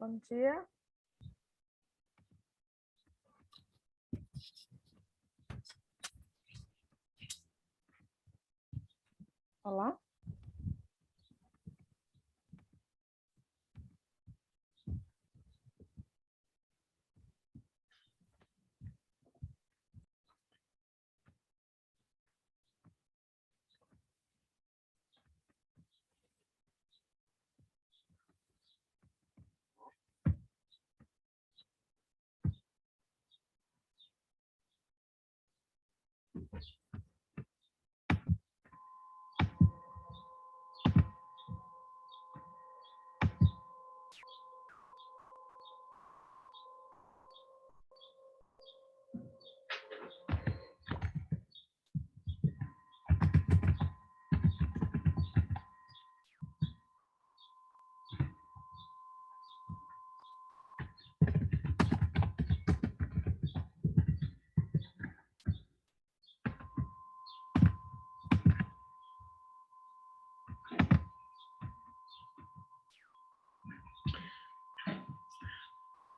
Bom dia. Olá.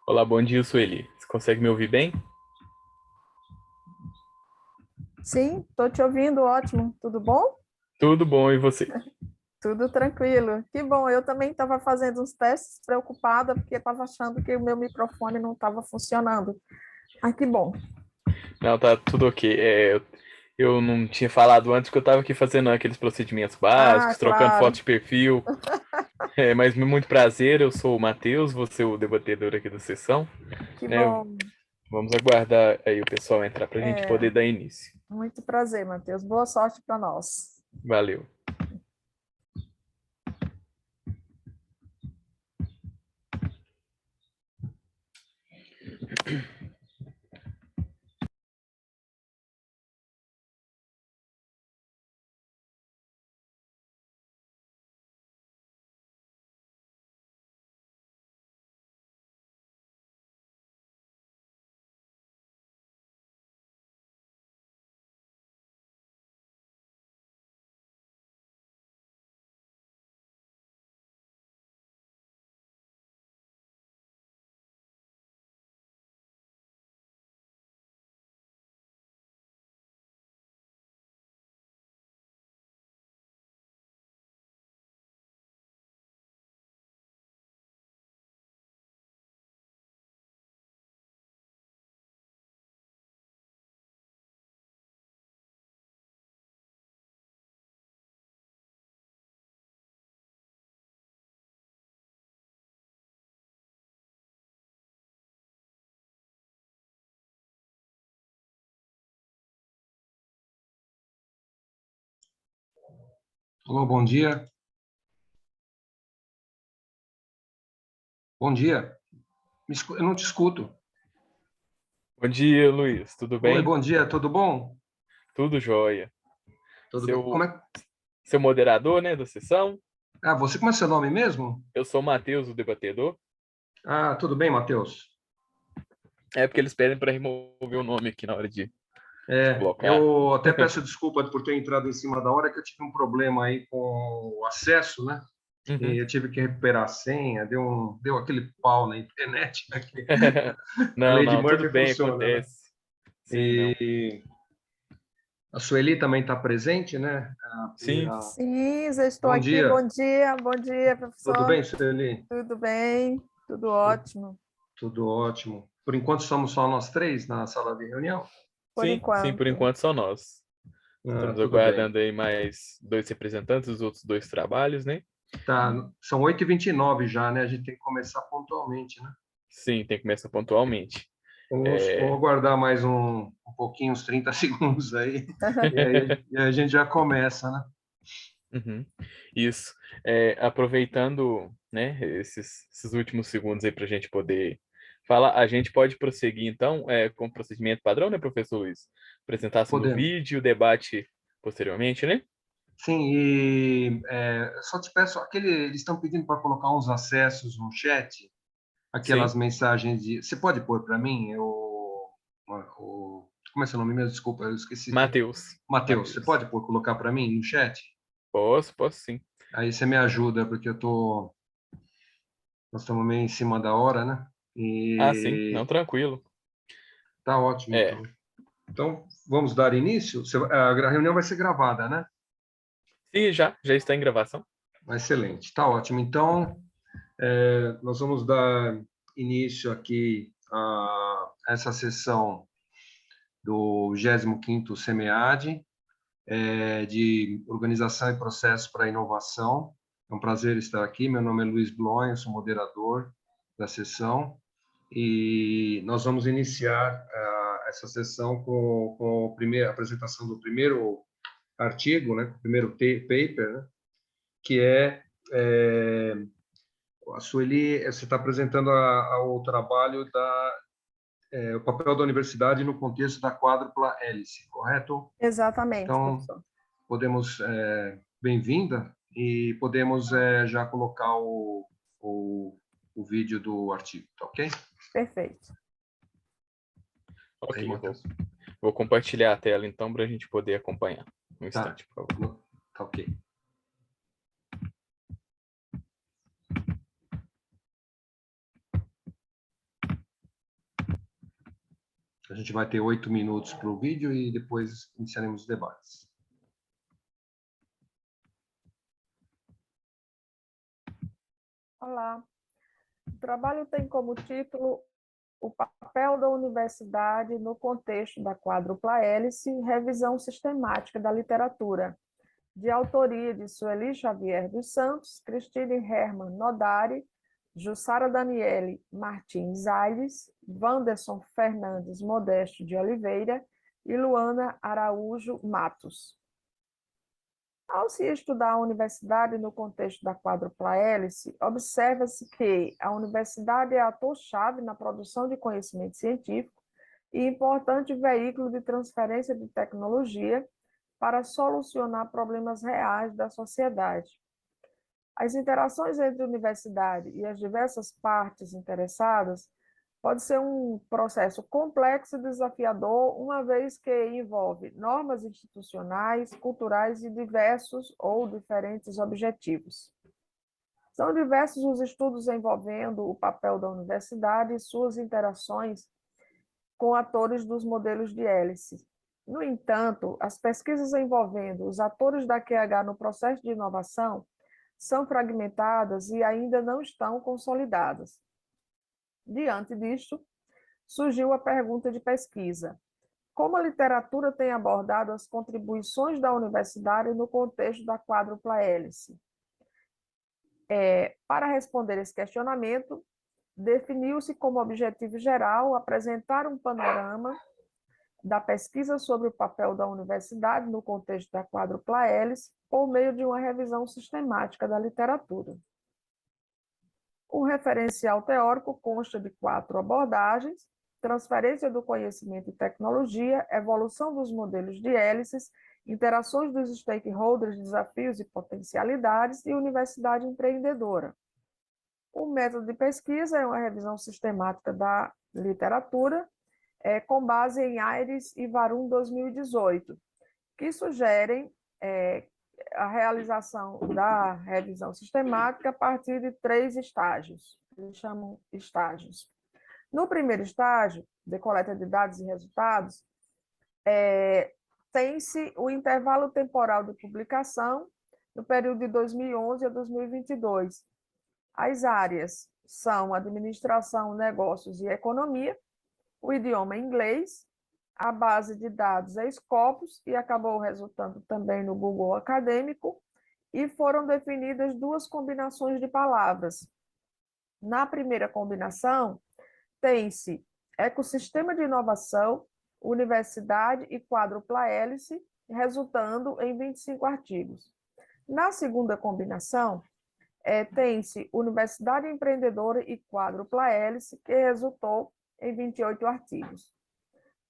Olá, bom dia, Sueli. Você consegue me ouvir bem? Sim, estou te ouvindo, ótimo. Tudo bom? Tudo bom, e você? Tudo tranquilo. Que bom, eu também estava fazendo uns testes preocupada porque estava achando que o meu microfone não estava funcionando. Ah, que bom. Não, tá tudo ok. Eu não tinha falado antes que eu tava aqui fazendo aqueles procedimentos Ah, básicos, trocando foto claro. de perfil. Mas muito prazer, eu sou o Matheus, vou ser o debatedor aqui da sessão, Que né? bom. Vamos aguardar aí o pessoal entrar para a gente É, poder dar início. muito prazer, Matheus. Boa sorte para nós. Valeu. Alô, bom dia. Bom dia. Eu não te escuto. Bom dia, Luiz. Tudo Oi, bem? bom dia, tudo bom? Tudo jóia. Tudo bem. Seu, seu moderador, né, da sessão? Ah, você, como é seu nome mesmo? Eu sou o Matheus, o debatedor. Ah, tudo bem, Matheus. É porque eles pedem para remover o nome aqui na hora de colocar. Eu até peço desculpa por ter entrado em cima da hora, que eu tive um problema aí com o acesso, né? Uhum. E eu tive que recuperar a senha, deu aquele pau na internet, né? Que a Não, lei de não, tudo Murphy bem, funciona, né? acontece. Sim, não. A Sueli também está presente, né? Sim, Sim, já estou Bom aqui. dia. Bom dia, Tudo professor. bem, Sueli? Tudo bem? Tudo ótimo, Tudo ótimo. Por enquanto, somos só nós três na sala de reunião? por sim, por enquanto. enquanto só nós. Ah, Estamos tudo bem. aguardando aí mais dois representantes dos outros dois trabalhos, né? Tá, são 8h29 já, né? A gente tem que começar pontualmente, né? Sim, tem que começar pontualmente. Vamos É, aguardar mais um pouquinho, uns 30 segundos aí, e aí a gente já começa, né? uhum, isso. Aproveitando, né, esses últimos segundos aí para a gente poder falar, a gente pode prosseguir então com o procedimento padrão, né, professor Luiz? Apresentação do Podemos. vídeo, debate posteriormente, né? Sim, e só te peço, eles estão pedindo para colocar uns acessos no chat, aquelas Sim. mensagens de. Você pode pôr para mim? Como é seu nome mesmo? Desculpa, eu esqueci. Matheus. Matheus, você Matheus. pode pôr, colocar para mim no chat? Posso sim. Aí você me ajuda, porque nós estamos meio em cima da hora, né? Ah, sim, não, E tranquilo. tá ótimo, É, então. Então, vamos dar início? A reunião vai ser gravada, né? sim, já está em gravação. Excelente, tá ótimo. Então, nós vamos dar início aqui a essa sessão do 25º SEMEAD, de Organização e Processos para a Inovação. É um prazer estar aqui. Meu nome é Luiz Blonho, eu sou moderador da sessão. E nós vamos iniciar essa sessão com a apresentação do primeiro artigo, né, o primeiro paper, né, que é a Sueli, você está apresentando o trabalho o papel da universidade no contexto da quádrupla hélice, correto? Exatamente, Então, professor. podemos, bem-vinda, e podemos já colocar o, o vídeo do artigo, tá ok? Perfeito. Ok, Aí, eu vou, Matheus. vou compartilhar a tela então para a gente poder acompanhar. Um Tá, instante, por favor. tá ok. A gente vai ter 8 minutos para o vídeo e depois iniciaremos os debates. Olá. O trabalho tem como título O papel da universidade no contexto da quádrupla hélice, revisão sistemática da literatura, de autoria de Sueli Xavier dos Santos, Cristine Hermann Nodari, Jussara Daniele Martins Aires, Wanderson Fernandes Modesto de Oliveira e Luana Araújo Matos. Ao se estudar a universidade no contexto da quádrupla hélice, observa-se que a universidade é ator-chave na produção de conhecimento científico e importante veículo de transferência de tecnologia para solucionar problemas reais da sociedade. As interações entre a universidade e as diversas partes interessadas pode ser um processo complexo e desafiador, uma vez que envolve normas institucionais, culturais e diversos ou diferentes objetivos. São diversos os estudos envolvendo o papel da universidade e suas interações com atores dos modelos de hélice. No entanto, as pesquisas envolvendo os atores da QH no processo de inovação são fragmentadas e ainda não estão consolidadas. Diante disto, surgiu a pergunta de pesquisa: como a literatura tem abordado as contribuições da universidade no contexto da quádrupla hélice? Para responder esse questionamento, definiu-se como objetivo geral apresentar um panorama da pesquisa sobre o papel da universidade no contexto da quádrupla hélice por meio de uma revisão sistemática da literatura. O referencial teórico consta de 4 abordagens: transferência do conhecimento e tecnologia, evolução dos modelos de hélices, interações dos stakeholders, desafios e potencialidades, e universidade empreendedora. O método de pesquisa é uma revisão sistemática da literatura, com base em Aires e Varum 2018, que sugerem a realização da revisão sistemática a partir de 3 estágios, que eles chamam estágios. No primeiro estágio, de coleta de dados e resultados, tem-se o intervalo temporal de publicação no período de 2011 a 2022. As áreas são administração, negócios e economia, o idioma inglês, a base de dados é Scopus e acabou resultando também no Google Acadêmico, e foram definidas 2 combinações de palavras. Na primeira combinação, tem-se ecossistema de inovação, universidade e quádrupla hélice, resultando em 25 artigos. Na segunda combinação, tem-se universidade empreendedora e quádrupla hélice, que resultou em 28 artigos.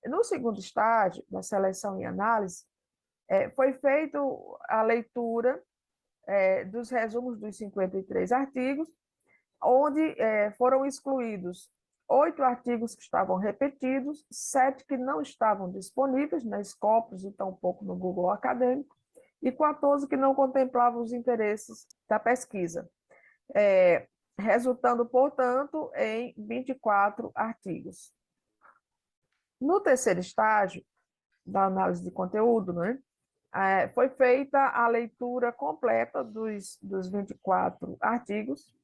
No segundo estágio, da seleção e análise, foi feita a leitura dos resumos dos 53 artigos, onde foram excluídos 8 artigos que estavam repetidos, 7 que não estavam disponíveis na Scopus e tampouco no Google Acadêmico, e 14 que não contemplavam os interesses da pesquisa, resultando, portanto, em 24 artigos. No terceiro estágio da análise de conteúdo, né, foi feita a leitura completa dos 24 artigos,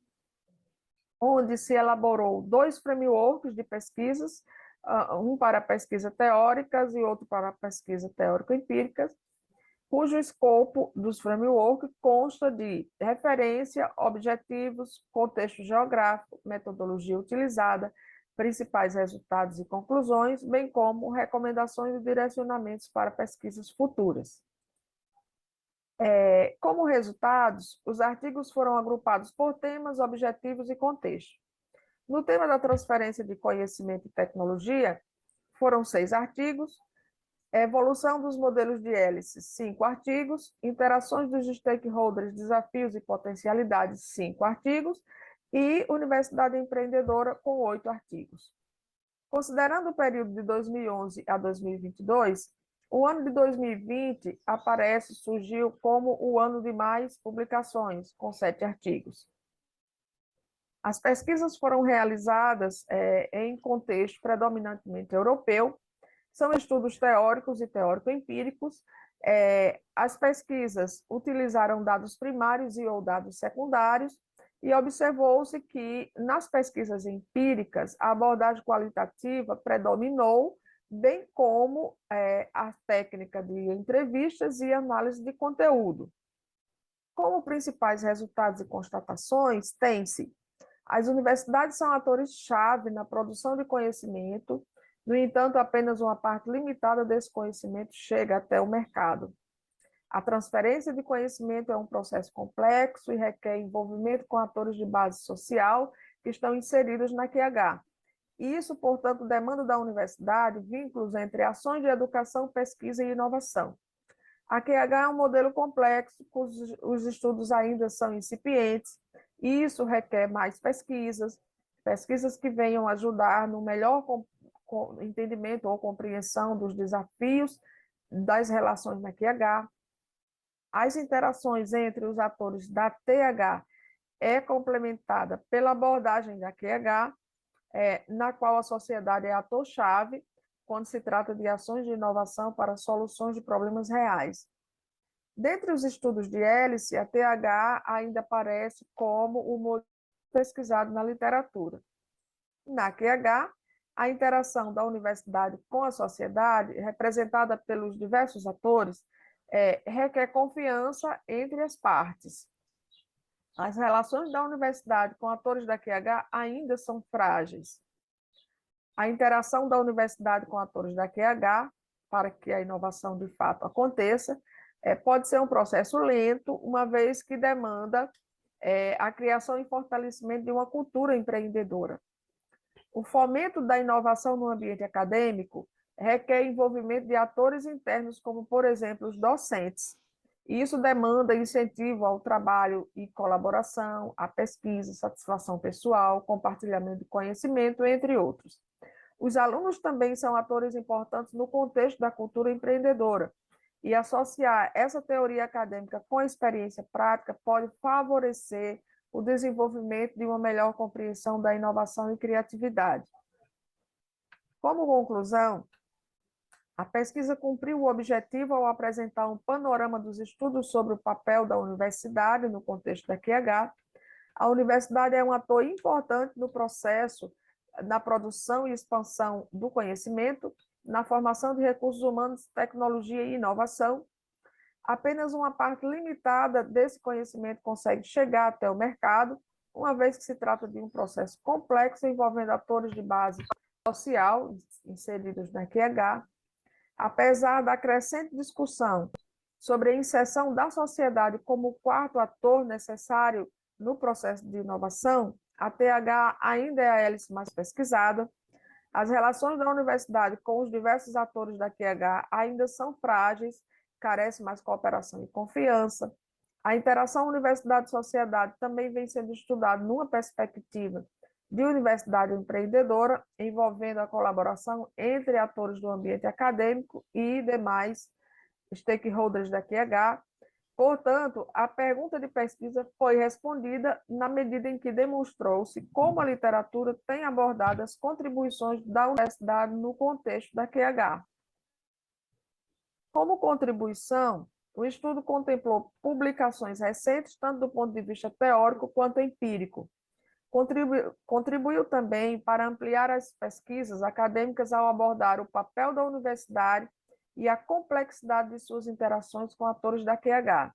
onde se elaborou 2 frameworks de pesquisas, um para pesquisa teóricas e outro para pesquisa teórico-empíricas, cujo escopo dos frameworks consta de referência, objetivos, contexto geográfico, metodologia utilizada, principais resultados e conclusões, bem como recomendações e direcionamentos para pesquisas futuras. Como resultados, os artigos foram agrupados por temas, objetivos e contexto. No tema da transferência de conhecimento e tecnologia, foram 6 artigos, evolução dos modelos de hélice, 5 artigos, interações dos stakeholders, desafios e potencialidades, 5 artigos, e universidade empreendedora, com 8 artigos. Considerando o período de 2011 a 2022, o ano de 2020 surgiu como o ano de mais publicações, com 7 artigos. As pesquisas foram realizadas em contexto predominantemente europeu, são estudos teóricos e teórico-empíricos. As pesquisas utilizaram dados primários e ou dados secundários e observou-se que, nas pesquisas empíricas, a abordagem qualitativa predominou, bem como a técnica de entrevistas e análise de conteúdo. Como principais resultados e constatações, tem-se: as universidades são atores-chave na produção de conhecimento, no entanto, apenas uma parte limitada desse conhecimento chega até o mercado. A transferência de conhecimento é um processo complexo e requer envolvimento com atores de base social que estão inseridos na QH. Isso, portanto, demanda da universidade vínculos entre ações de educação, pesquisa e inovação. A QH é um modelo complexo, os estudos ainda são incipientes, e isso requer mais pesquisas que venham ajudar no melhor entendimento ou compreensão dos desafios das relações na QH. As interações entre os atores da TH é complementada pela abordagem da QH, na qual a sociedade é ator-chave quando se trata de ações de inovação para soluções de problemas reais. Dentre os estudos de hélice, a TH ainda aparece como o modelo pesquisado na literatura. Na QH, a interação da universidade com a sociedade, representada pelos diversos atores, requer confiança entre as partes. As relações da universidade com atores da QH ainda são frágeis. A interação da universidade com atores da QH, para que a inovação de fato aconteça, pode ser um processo lento, uma vez que demanda a criação e fortalecimento de uma cultura empreendedora. O fomento da inovação no ambiente acadêmico requer envolvimento de atores internos, como, por exemplo, os docentes. Isso demanda incentivo ao trabalho e colaboração, à pesquisa, satisfação pessoal, compartilhamento de conhecimento, entre outros. Os alunos também são atores importantes no contexto da cultura empreendedora, e associar essa teoria acadêmica com a experiência prática pode favorecer o desenvolvimento de uma melhor compreensão da inovação e criatividade. Como conclusão, a pesquisa cumpriu o objetivo ao apresentar um panorama dos estudos sobre o papel da universidade no contexto da QH. A universidade é um ator importante no processo, na produção e expansão do conhecimento, na formação de recursos humanos, tecnologia e inovação. Apenas uma parte limitada desse conhecimento consegue chegar até o mercado, uma vez que se trata de um processo complexo envolvendo atores de base social inseridos na QH. Apesar da crescente discussão sobre a inserção da sociedade como o quarto ator necessário no processo de inovação, a TH ainda é a hélice mais pesquisada. As relações da universidade com os diversos atores da QH ainda são frágeis, carece mais cooperação e confiança. A interação universidade-sociedade também vem sendo estudada numa perspectiva de universidade empreendedora, envolvendo a colaboração entre atores do ambiente acadêmico e demais stakeholders da QH. Portanto, a pergunta de pesquisa foi respondida na medida em que demonstrou-se como a literatura tem abordado as contribuições da universidade no contexto da QH. Como contribuição, o estudo contemplou publicações recentes, tanto do ponto de vista teórico quanto empírico. Contribuiu também para ampliar as pesquisas acadêmicas ao abordar o papel da universidade e a complexidade de suas interações com atores da QH.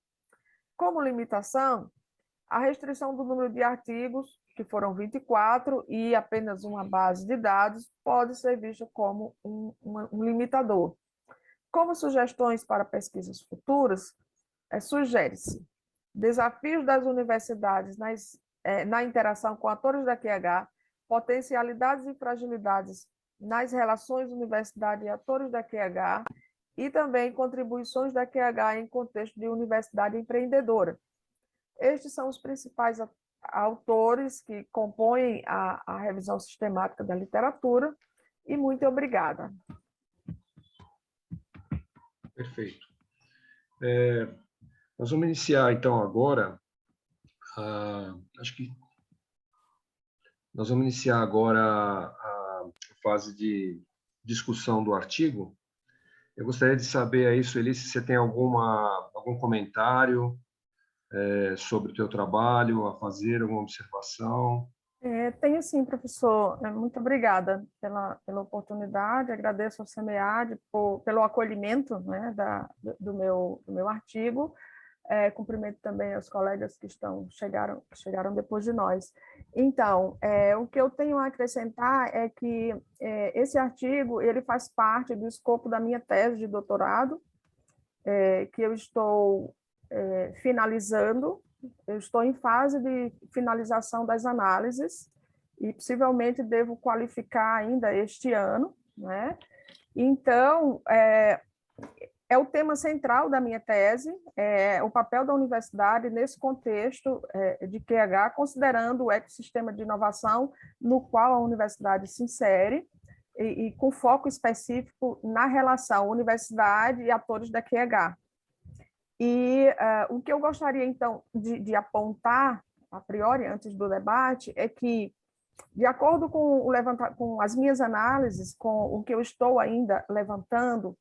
Como limitação, a restrição do número de artigos, que foram 24, e apenas uma base de dados, pode ser vista como um limitador. Como sugestões para pesquisas futuras, sugere-se desafios das universidades na interação com atores da QH, potencialidades e fragilidades nas relações universidade e atores da QH, e também contribuições da QH em contexto de universidade empreendedora. Estes são os principais autores que compõem a revisão sistemática da literatura, e muito obrigada. Perfeito. Nós vamos iniciar, então, agora, nós vamos iniciar agora a fase de discussão do artigo. Eu gostaria de saber aí, Sueli, se você tem algum comentário sobre o teu trabalho, a fazer alguma observação? Tenho sim, professor. Muito obrigada pela oportunidade. Agradeço ao SEMEAD pelo acolhimento, né, do meu artigo. Cumprimento também os colegas que chegaram depois de nós. Então, o que eu tenho a acrescentar é que esse artigo ele faz parte do escopo da minha tese de doutorado, que eu estou finalizando. Eu estou em fase de finalização das análises e possivelmente devo qualificar ainda este ano, né? Então, é o tema central da minha tese, o papel da universidade nesse contexto de QH, considerando o ecossistema de inovação no qual a universidade se insere, e com foco específico na relação universidade e atores da QH. E o que eu gostaria, então, de apontar, a priori, antes do debate, é que, de acordo com as minhas análises, com o que eu estou ainda levantando,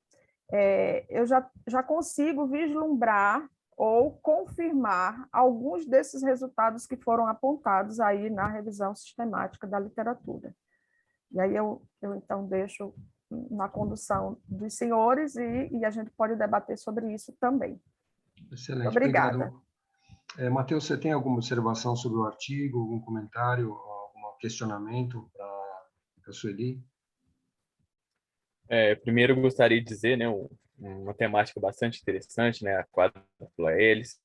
eu já consigo vislumbrar ou confirmar alguns desses resultados que foram apontados aí na revisão sistemática da literatura. E aí eu então, deixo na condução dos senhores e a gente pode debater sobre isso também. Excelente, Obrigada. Obrigado. Matheus, você tem alguma observação sobre o artigo, algum comentário, algum questionamento para a Sueli? Primeiro, eu gostaria de dizer, né, uma temática bastante interessante, né, a quádrupla hélice,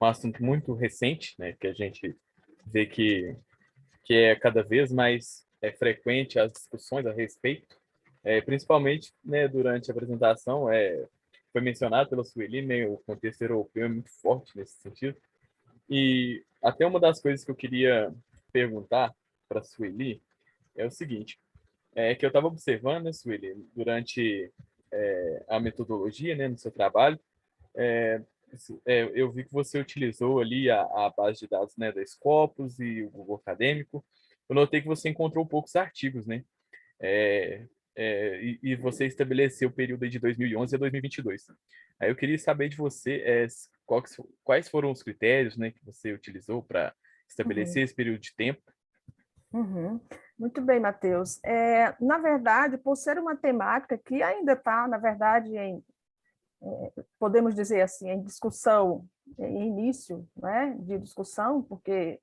um assunto muito recente, né, que a gente vê que é cada vez mais frequente as discussões a respeito, principalmente, né, durante a apresentação, foi mencionado pela Sueli, né, o contexto europeu é muito forte nesse sentido, e até uma das coisas que eu queria perguntar para a Sueli é o seguinte, que eu estava observando, né, Sueli, durante a metodologia, né, no seu trabalho, eu vi que você utilizou ali a base de dados, né, da Scopus e o Google Acadêmico. Eu notei que você encontrou poucos artigos, né? E você estabeleceu o período de 2011 a 2022. Aí eu queria saber de você quais foram os critérios, né, que você utilizou para estabelecer esse período de tempo. Muito bem, Matheus. Na verdade, por ser uma temática que ainda está, na verdade, podemos dizer assim, em discussão, em início, né, de discussão, porque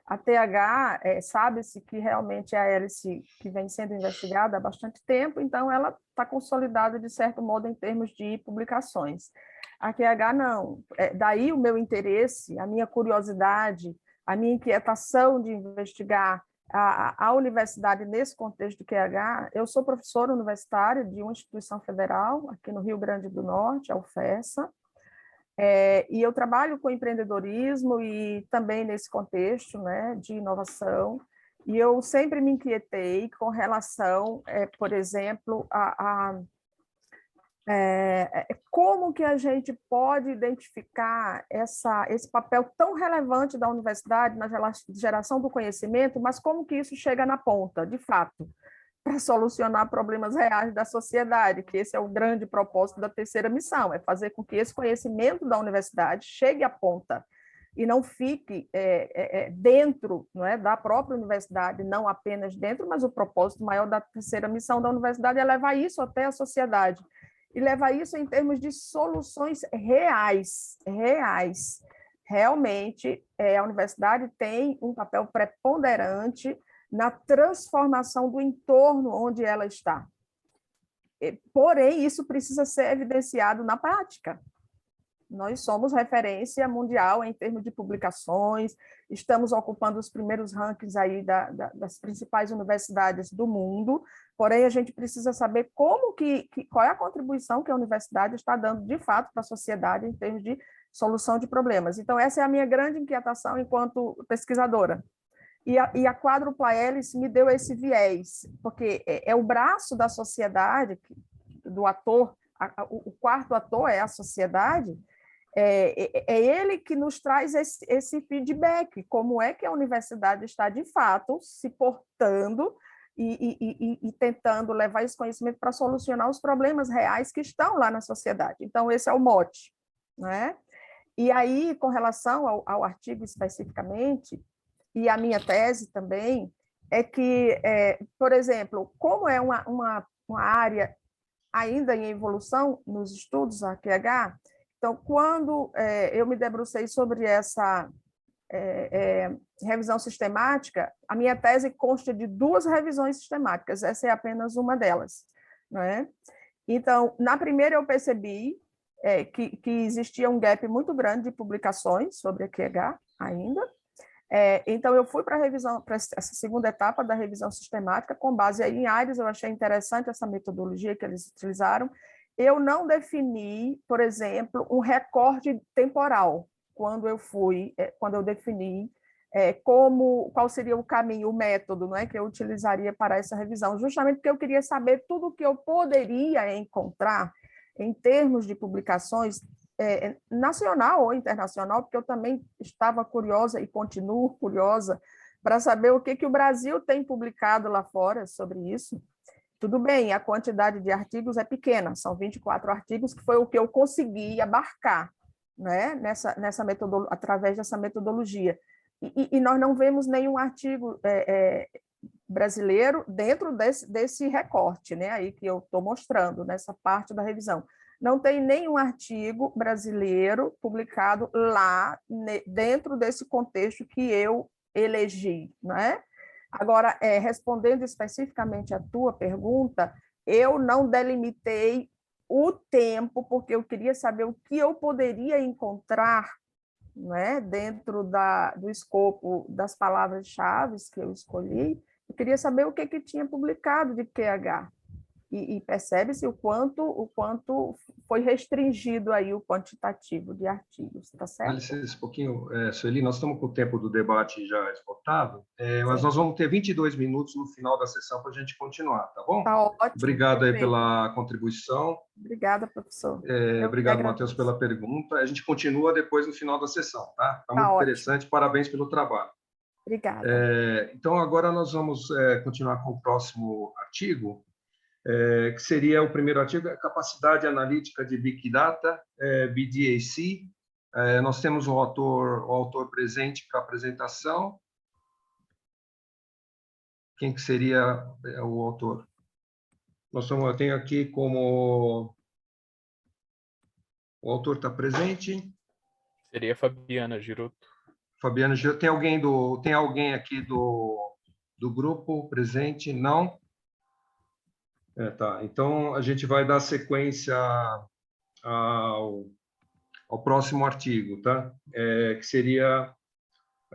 a TH, sabe-se que realmente é a hélice que vem sendo investigada há bastante tempo, então ela está consolidada, de certo modo, em termos de publicações. A QH não. Daí o meu interesse, a minha curiosidade, a minha inquietação de investigar a universidade nesse contexto do QH. Eu sou professora universitária de uma instituição federal, aqui no Rio Grande do Norte, a UFESA, e eu trabalho com empreendedorismo e também nesse contexto, né, de inovação, e eu sempre me inquietei com relação, por exemplo, como que a gente pode identificar esse papel tão relevante da universidade na geração do conhecimento, mas como que isso chega na ponta, de fato, para solucionar problemas reais da sociedade, que esse é o grande propósito da terceira missão, é fazer com que esse conhecimento da universidade chegue à ponta e não fique dentro, não é, da própria universidade, não apenas dentro, mas o propósito maior da terceira missão da universidade é levar isso até a sociedade, e levar isso em termos de soluções reais. Realmente, a universidade tem um papel preponderante na transformação do entorno onde ela está. Porém, isso precisa ser evidenciado na prática. Nós somos referência mundial em termos de publicações, estamos ocupando os primeiros rankings aí das principais universidades do mundo, porém a gente precisa saber qual é a contribuição que a universidade está dando de fato para a sociedade em termos de solução de problemas. Então, essa é a minha grande inquietação enquanto pesquisadora. E a quádrupla hélice me deu esse viés, porque é o braço da sociedade, do ator, o quarto ator é a sociedade, é ele que nos traz esse feedback, como é que a universidade está, de fato, se portando e tentando levar esse conhecimento para solucionar os problemas reais que estão lá na sociedade. Então, esse é o mote, né? E aí, com relação ao artigo especificamente, e a minha tese também, é que, por exemplo, como é uma área ainda em evolução nos estudos a QH, então, quando eu me debrucei sobre essa revisão sistemática, a minha tese consta de 2 revisões sistemáticas, essa é apenas uma delas, não é? Então, na primeira eu percebi que existia um gap muito grande de publicações sobre a QH ainda. Então, eu fui para a revisão, para essa segunda etapa da revisão sistemática, com base aí em Aires, eu achei interessante essa metodologia que eles utilizaram. Eu não defini, por exemplo, um recorte temporal, quando eu defini qual seria o caminho, o método, não é, que eu utilizaria para essa revisão, justamente porque eu queria saber tudo o que eu poderia encontrar em termos de publicações nacional ou internacional, porque eu também estava curiosa e continuo curiosa para saber o que o Brasil tem publicado lá fora sobre isso. Tudo bem, a quantidade de artigos é pequena, são 24 artigos, que foi o que eu consegui abarcar, né, através dessa metodologia. E nós não vemos nenhum artigo brasileiro dentro desse recorte, né, aí que eu estou mostrando, nessa parte da revisão. Não tem nenhum artigo brasileiro publicado lá, dentro desse contexto que eu elegi, não é? Agora, respondendo especificamente à tua pergunta, eu não delimitei o tempo, porque eu queria saber o que eu poderia encontrar, não é, dentro do escopo das palavras-chave que eu escolhi. Eu queria saber o que tinha publicado de QH. E percebe-se o quanto foi restringido aí o quantitativo de artigos, tá Dá certo? licença um pouquinho, Sueli, nós estamos com o tempo do debate já esgotado, mas Sim. nós vamos ter 22 minutos no final da sessão para a gente continuar, tá bom? Tá ótimo. Obrigado aí Perfeito. pela contribuição. Obrigada, professor. Eu que Obrigado, Matheus, agradeço. pela pergunta. A gente continua depois no final da sessão, tá? Está muito Tá ótimo. interessante, parabéns pelo trabalho. Obrigada. Então, agora nós vamos continuar com o próximo artigo, que seria o primeiro artigo, Capacidade Analítica de Big Data, BDAC. Nós temos o autor presente para a apresentação. Quem que seria o autor? Eu tenho aqui como... O autor está presente. Seria Fabiana Giroto. Fabiana Giroto. Tem alguém aqui do grupo presente? Não? Tá. Então, a gente vai dar sequência ao próximo artigo, tá? Que seria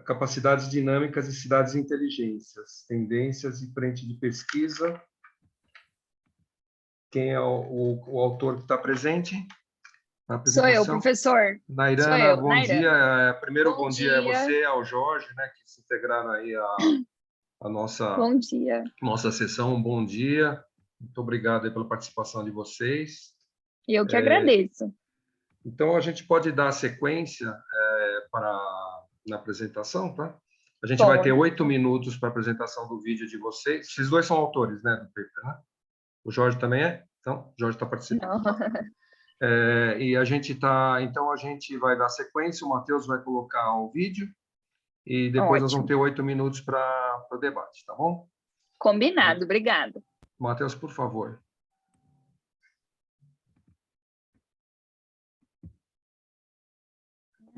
capacidades dinâmicas e cidades inteligências, tendências e frente de pesquisa. Quem é o autor que está presente na Sou eu, apresentação? professor. Nairana, Sou eu, bom Nairana. dia. Primeiro, bom dia a dia. você, ao Jorge, né, que se integraram aí a nossa, Bom dia. nossa sessão. Um bom dia. Muito obrigado aí pela participação de vocês. Eu que agradeço. Então, a gente pode dar sequência na apresentação, tá? A gente vai ter 8 minutos para a apresentação do vídeo de vocês. Esses dois são autores, né, do paper, né? O Jorge também é? Então, o Jorge está participando. E a gente então a gente vai dar sequência, o Matheus vai colocar o vídeo e depois nós vamos ter 8 minutos para o debate, tá bom? Combinado, obrigada. Matheus, por favor.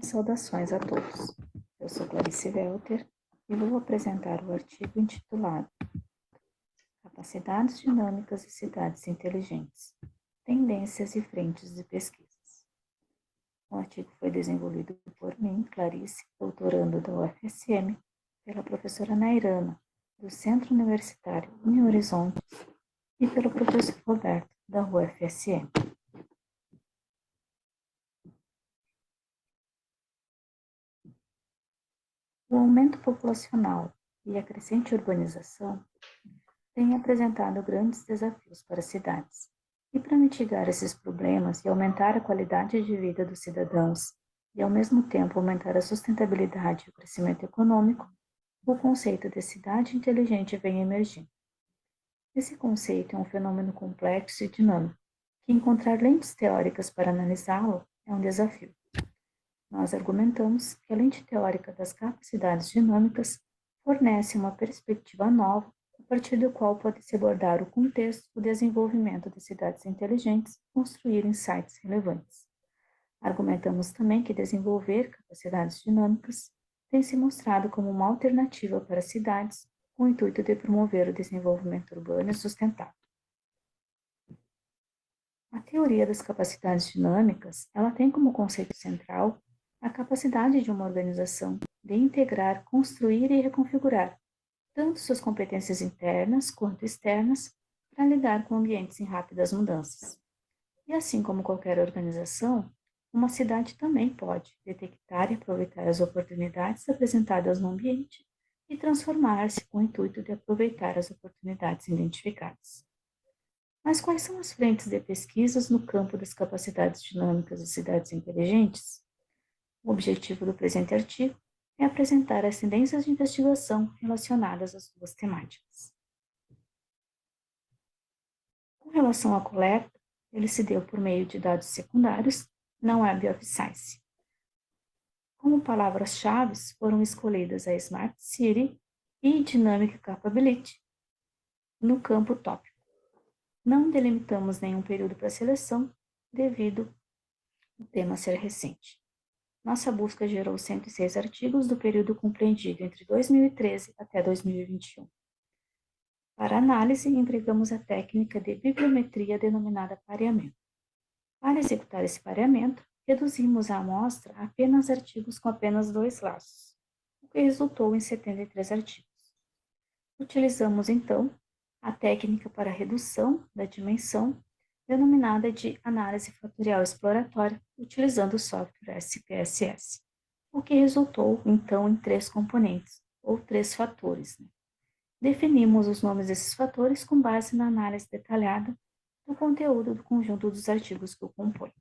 Saudações a todos. Eu sou Clarice Welter e vou apresentar o artigo intitulado Capacidades Dinâmicas e Cidades Inteligentes, Tendências e Frentes de Pesquisas. O artigo foi desenvolvido por mim, Clarice, doutorando da UFSM, pela professora Nairana, do Centro Universitário União Horizontes, e pelo professor Roberto, da UFSM. O aumento populacional e a crescente urbanização têm apresentado grandes desafios para as cidades. E para mitigar esses problemas e aumentar a qualidade de vida dos cidadãos e, ao mesmo tempo, aumentar a sustentabilidade e o crescimento econômico, o conceito de cidade inteligente vem emergindo. Esse conceito é um fenômeno complexo e dinâmico, que encontrar lentes teóricas para analisá-lo é um desafio. Nós argumentamos que a lente teórica das capacidades dinâmicas fornece uma perspectiva nova, a partir do qual pode-se abordar o contexto do desenvolvimento de cidades inteligentes e construir insights relevantes. Argumentamos também que desenvolver capacidades dinâmicas tem se mostrado como uma alternativa para cidades com o intuito de promover o desenvolvimento urbano e sustentável. A teoria das capacidades dinâmicas, ela tem como conceito central a capacidade de uma organização de integrar, construir e reconfigurar tanto suas competências internas quanto externas para lidar com ambientes em rápidas mudanças. E assim como qualquer organização, uma cidade também pode detectar e aproveitar as oportunidades apresentadas no ambiente e transformar-se com o intuito de aproveitar as oportunidades identificadas. Mas quais são as frentes de pesquisas no campo das capacidades dinâmicas de cidades inteligentes? O objetivo do presente artigo é apresentar as tendências de investigação relacionadas às duas temáticas. Com relação à coleta, ele se deu por meio de dados secundários na Web of Science. Como palavras-chave foram escolhidas a Smart City e Dynamic Capability no campo tópico. Não delimitamos nenhum período para seleção, devido ao tema ser recente. Nossa busca gerou 106 artigos do período compreendido entre 2013 até 2021. Para análise, empregamos a técnica de bibliometria denominada pareamento. Para executar esse pareamento, reduzimos a amostra a apenas artigos com apenas 2 laços, o que resultou em 73 artigos. Utilizamos, então, a técnica para redução da dimensão, denominada de análise fatorial exploratória, utilizando o software SPSS, o que resultou, então, em 3 componentes, ou 3 fatores. Definimos os nomes desses fatores com base na análise detalhada do conteúdo do conjunto dos artigos que o compõem.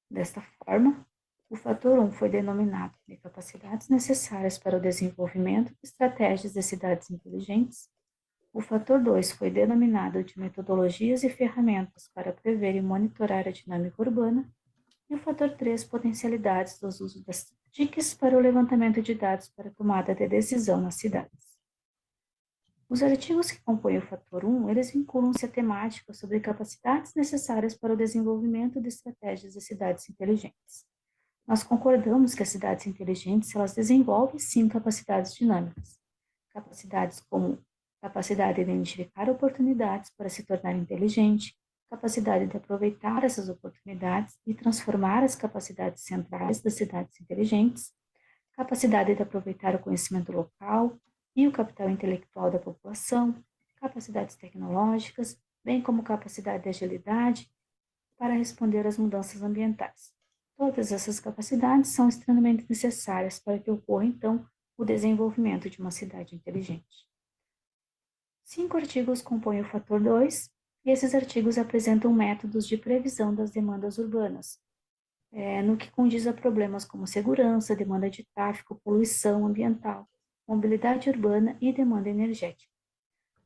Desta forma, o fator 1 foi denominado de capacidades necessárias para o desenvolvimento de estratégias de cidades inteligentes. O fator 2 foi denominado de metodologias e ferramentas para prever e monitorar a dinâmica urbana. E o fator 3, potencialidades dos usos das TICs para o levantamento de dados para a tomada de decisão nas cidades. Os artigos que compõem o fator 1, eles vinculam-se à temática sobre capacidades necessárias para o desenvolvimento de estratégias de cidades inteligentes. Nós concordamos que as cidades inteligentes, elas desenvolvem sim capacidades dinâmicas, capacidades como capacidade de identificar oportunidades para se tornar inteligente, capacidade de aproveitar essas oportunidades e transformar as capacidades centrais das cidades inteligentes, capacidade de aproveitar o conhecimento local e o capital intelectual da população, capacidades tecnológicas, bem como capacidade de agilidade para responder às mudanças ambientais. Todas essas capacidades são extremamente necessárias para que ocorra, então, o desenvolvimento de uma cidade inteligente. 5 artigos compõem o fator 2, e esses artigos apresentam métodos de previsão das demandas urbanas, no que condiz a problemas como segurança, demanda de tráfego, poluição ambiental, mobilidade urbana e demanda energética.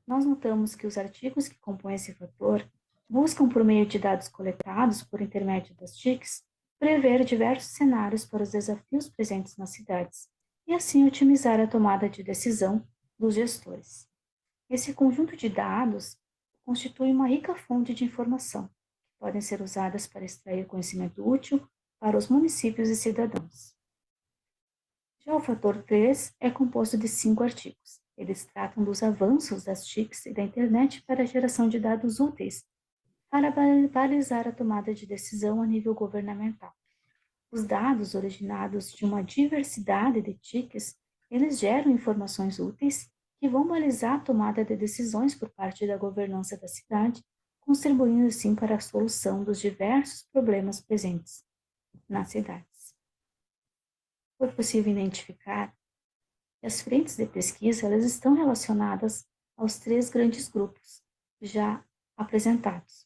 Nós notamos que os artigos que compõem esse fator buscam, por meio de dados coletados por intermédio das TICs, prever diversos cenários para os desafios presentes nas cidades e, assim, otimizar a tomada de decisão dos gestores. Esse conjunto de dados constitui uma rica fonte de informação, que podem ser usadas para extrair conhecimento útil para os municípios e cidadãos. Já o fator 3 é composto de 5 artigos. Eles tratam dos avanços das TICs e da internet para a geração de dados úteis para balizar a tomada de decisão a nível governamental. Os dados originados de uma diversidade de TICs, eles geram informações úteis que vão balizar a tomada de decisões por parte da governança da cidade, contribuindo assim para a solução dos diversos problemas presentes nas cidades. Foi possível identificar que as frentes de pesquisa elas estão relacionadas aos 3 grandes grupos já apresentados.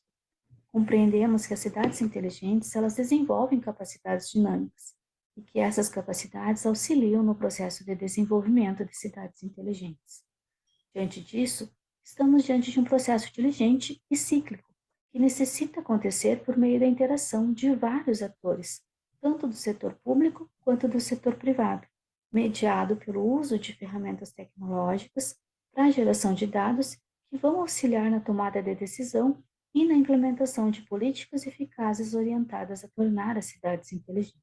Compreendemos que as cidades inteligentes elas desenvolvem capacidades dinâmicas e que essas capacidades auxiliam no processo de desenvolvimento de cidades inteligentes. Diante disso, estamos diante de um processo diligente e cíclico, que necessita acontecer por meio da interação de vários atores, tanto do setor público quanto do setor privado, mediado pelo uso de ferramentas tecnológicas para a geração de dados que vão auxiliar na tomada de decisão e na implementação de políticas eficazes orientadas a tornar as cidades inteligentes.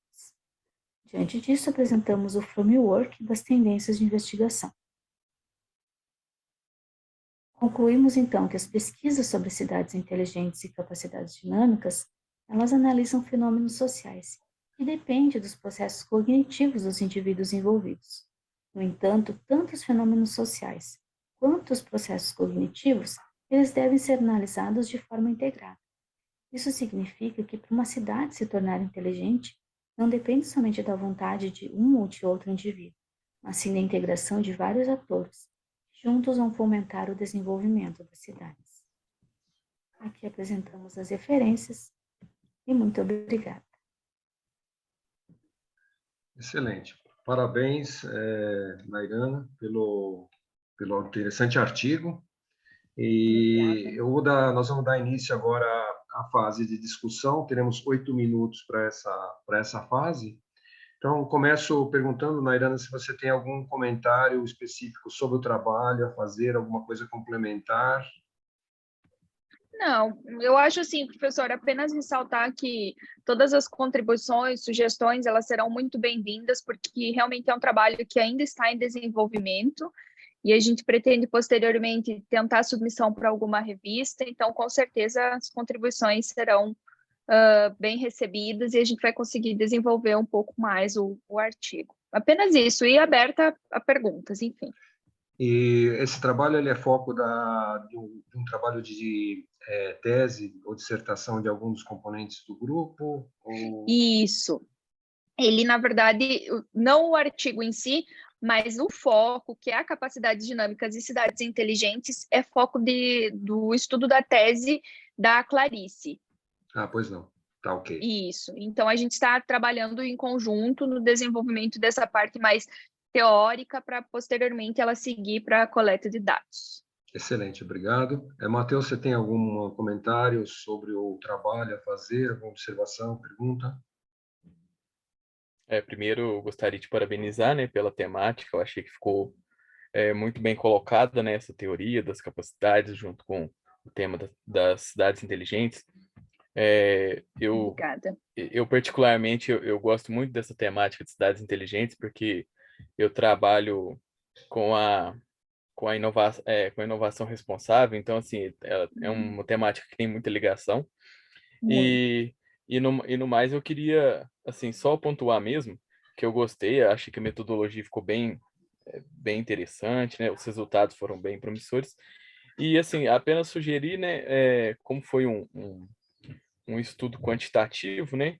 Diante disso, apresentamos o framework das tendências de investigação. Concluímos, então, que as pesquisas sobre cidades inteligentes e capacidades dinâmicas, elas analisam fenômenos sociais, que dependem dos processos cognitivos dos indivíduos envolvidos. No entanto, tanto os fenômenos sociais quanto os processos cognitivos, eles devem ser analisados de forma integrada. Isso significa que para uma cidade se tornar inteligente, não depende somente da vontade de um ou de outro indivíduo, mas sim da integração de vários atores, que juntos vão fomentar o desenvolvimento das cidades. Aqui apresentamos as referências e muito obrigada. Excelente. Parabéns, Nairana, pelo interessante artigo. E nós vamos dar início agora à fase de discussão. Teremos 8 minutos para essa fase. Então, começo perguntando, Nairana, se você tem algum comentário específico sobre o trabalho a fazer, alguma coisa complementar. Não, eu acho assim, professor, apenas ressaltar que todas as contribuições, sugestões, elas serão muito bem-vindas, porque realmente é um trabalho que ainda está em desenvolvimento e a gente pretende posteriormente tentar submissão para alguma revista, então com certeza as contribuições serão bem recebidas e a gente vai conseguir desenvolver um pouco mais o artigo. Apenas isso, e aberta a perguntas, enfim. E esse trabalho ele é foco de um trabalho de tese ou dissertação de algum dos componentes do grupo? Ou... Isso. Ele, na verdade, não o artigo em si, mas o foco, que é a capacidades dinâmicas e cidades inteligentes, é foco do estudo da tese da Clarice. Ah, pois não. Tá, ok. Isso. Então, a gente está trabalhando em conjunto no desenvolvimento dessa parte mais teórica para, posteriormente, ela seguir para a coleta de dados. Excelente, obrigado. Matheus, você tem algum comentário sobre o trabalho a fazer, alguma observação, pergunta? Primeiro, eu gostaria de parabenizar, né, pela temática. Eu achei que ficou muito bem colocada, né, essa teoria das capacidades junto com o tema das cidades inteligentes. Obrigada. Eu particularmente, eu gosto muito dessa temática de cidades inteligentes, porque eu trabalho com a inovação responsável, então, assim, é uma temática que tem muita ligação. E no mais, eu queria, assim, só pontuar mesmo, que eu gostei, achei que a metodologia ficou bem interessante, né? Os resultados foram bem promissores. E, assim, apenas sugerir, né, como foi um estudo quantitativo, né?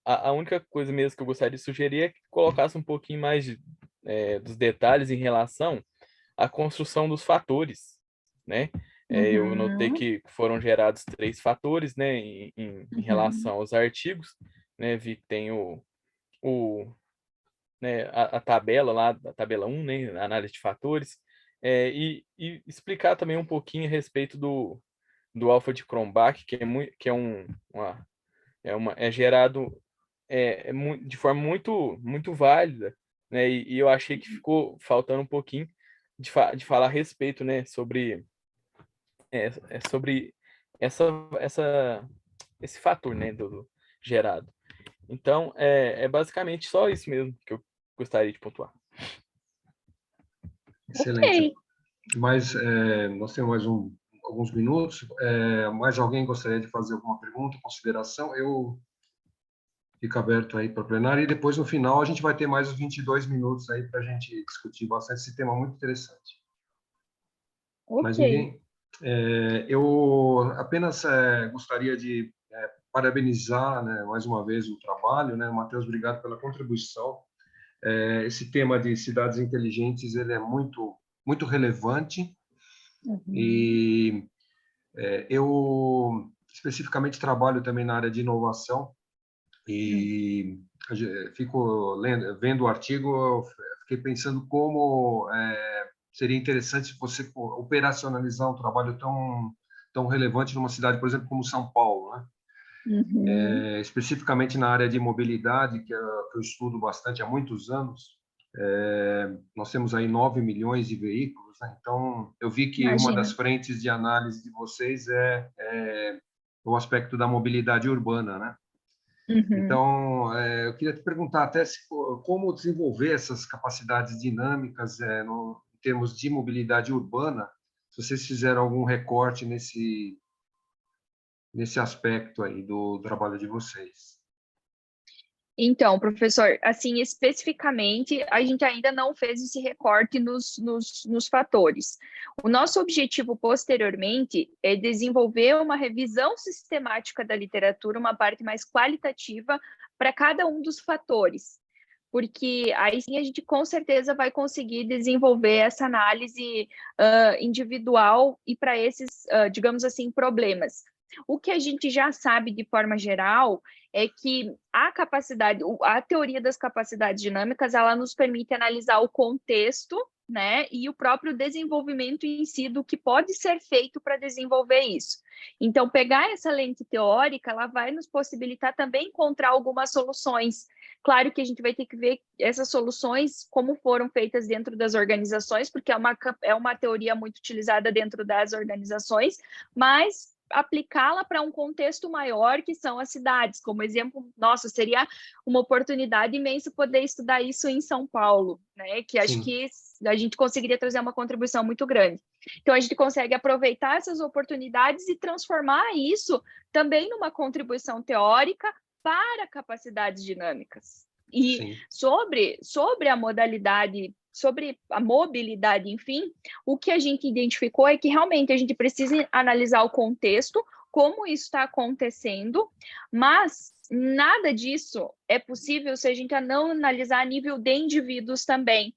A única coisa mesmo que eu gostaria de sugerir é que colocasse um pouquinho mais dos detalhes em relação à construção dos fatores, né? Eu notei que foram gerados 3 fatores, né, em relação aos artigos, né? Vi que tem né, a tabela lá, a tabela 1, né, a análise de fatores, e explicar também um pouquinho a respeito do alfa de Cronbach, que é gerado de forma muito válida, né? E eu achei que ficou faltando um pouquinho de falar a respeito, né, sobre esse fator, né, do gerado. Então, é basicamente só isso mesmo que eu gostaria de pontuar. Excelente. Okay. Mas nós temos mais alguns minutos. Mais alguém gostaria de fazer alguma pergunta, consideração? Eu fico aberto aí para o plenário e depois, no final, a gente vai ter mais uns 22 minutos aí para a gente discutir bastante esse tema muito interessante. Ok. Mas ninguém... eu apenas gostaria de parabenizar, né, mais uma vez o trabalho, né, Matheus, obrigado pela contribuição. Esse tema de cidades inteligentes ele é muito relevante e eu especificamente trabalho também na área de inovação e fico vendo o artigo, eu fiquei pensando como seria interessante se você operacionalizar um trabalho tão relevante numa cidade, por exemplo, como São Paulo, né? especificamente na área de mobilidade, que eu estudo bastante há muitos anos. Nós temos aí 9 milhões de veículos, né? Então, eu vi que uma das frentes de análise de vocês é o aspecto da mobilidade urbana, né? Então, eu queria te perguntar até como desenvolver essas capacidades dinâmicas em termos de mobilidade urbana, se vocês fizeram algum recorte nesse aspecto aí do trabalho de vocês. Então, professor, assim, especificamente, a gente ainda não fez esse recorte nos fatores. O nosso objetivo, posteriormente, é desenvolver uma revisão sistemática da literatura, uma parte mais qualitativa para cada um dos fatores, porque aí sim a gente com certeza vai conseguir desenvolver essa análise individual e para esses, digamos assim, problemas. O que a gente já sabe de forma geral é que a teoria das capacidades dinâmicas, ela nos permite analisar o contexto, né, e o próprio desenvolvimento em si do que pode ser feito para desenvolver isso. Então, pegar essa lente teórica, ela vai nos possibilitar também encontrar algumas soluções. Claro que a gente vai ter que ver essas soluções, como foram feitas dentro das organizações, porque é uma teoria muito utilizada dentro das organizações, mas aplicá-la para um contexto maior, que são as cidades. Como exemplo, nossa, seria uma oportunidade imensa poder estudar isso em São Paulo, né? Que acho que a gente conseguiria trazer uma contribuição muito grande. Então, a gente consegue aproveitar essas oportunidades e transformar isso também numa contribuição teórica para capacidades dinâmicas. E sobre a modalidade, sobre a mobilidade, enfim, o que a gente identificou é que realmente a gente precisa analisar o contexto, como isso está acontecendo, mas nada disso é possível se a gente não analisar a nível de indivíduos também.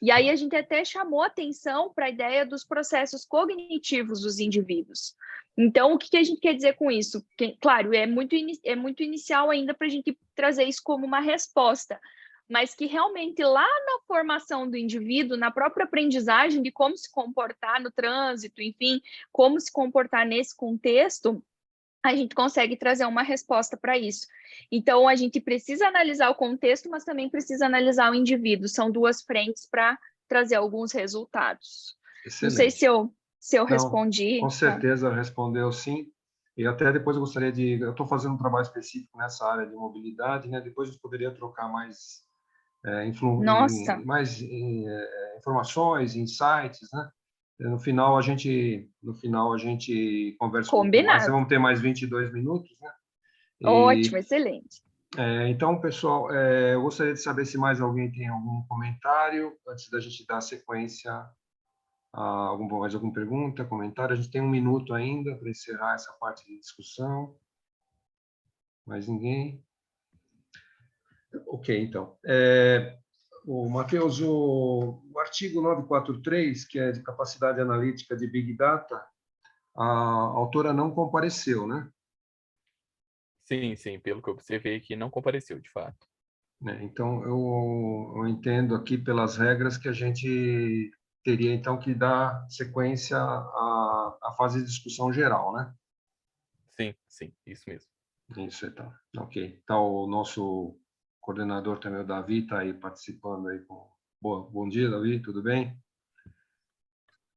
E aí a gente até chamou atenção para a ideia dos processos cognitivos dos indivíduos. Então, o que a gente quer dizer com isso? Claro, é muito inicial ainda para a gente trazer isso como uma resposta, mas que realmente lá na formação do indivíduo, na própria aprendizagem de como se comportar no trânsito, enfim, como se comportar nesse contexto, a gente consegue trazer uma resposta para isso. Então, a gente precisa analisar o contexto, mas também precisa analisar o indivíduo. São duas frentes para trazer alguns resultados. Excelente. Não sei se eu respondi. Com certeza respondeu sim. E até depois eu gostaria eu estou fazendo um trabalho específico nessa área de mobilidade, né? Depois a gente poderia trocar mais informações, insights, né? No final a gente conversa um pouco mais. Vamos ter mais 22 minutos, né? Ótimo, excelente. Então, pessoal, eu gostaria de saber se mais alguém tem algum comentário antes da gente dar sequência a mais alguma pergunta, comentário. A gente tem 1 minuto ainda para encerrar essa parte de discussão. Mais ninguém? Ok, então. Matheus, o artigo 943, que é de capacidade analítica de Big Data, a autora não compareceu, né? Sim, pelo que eu observei aqui, não compareceu, de fato. Então, eu entendo aqui pelas regras que a gente teria, então, que dar sequência à fase de discussão geral, né? Sim, isso mesmo. Isso, então. Ok. Então, o nosso coordenador também, o Davi, está aí participando aí. Bom dia, Davi, tudo bem?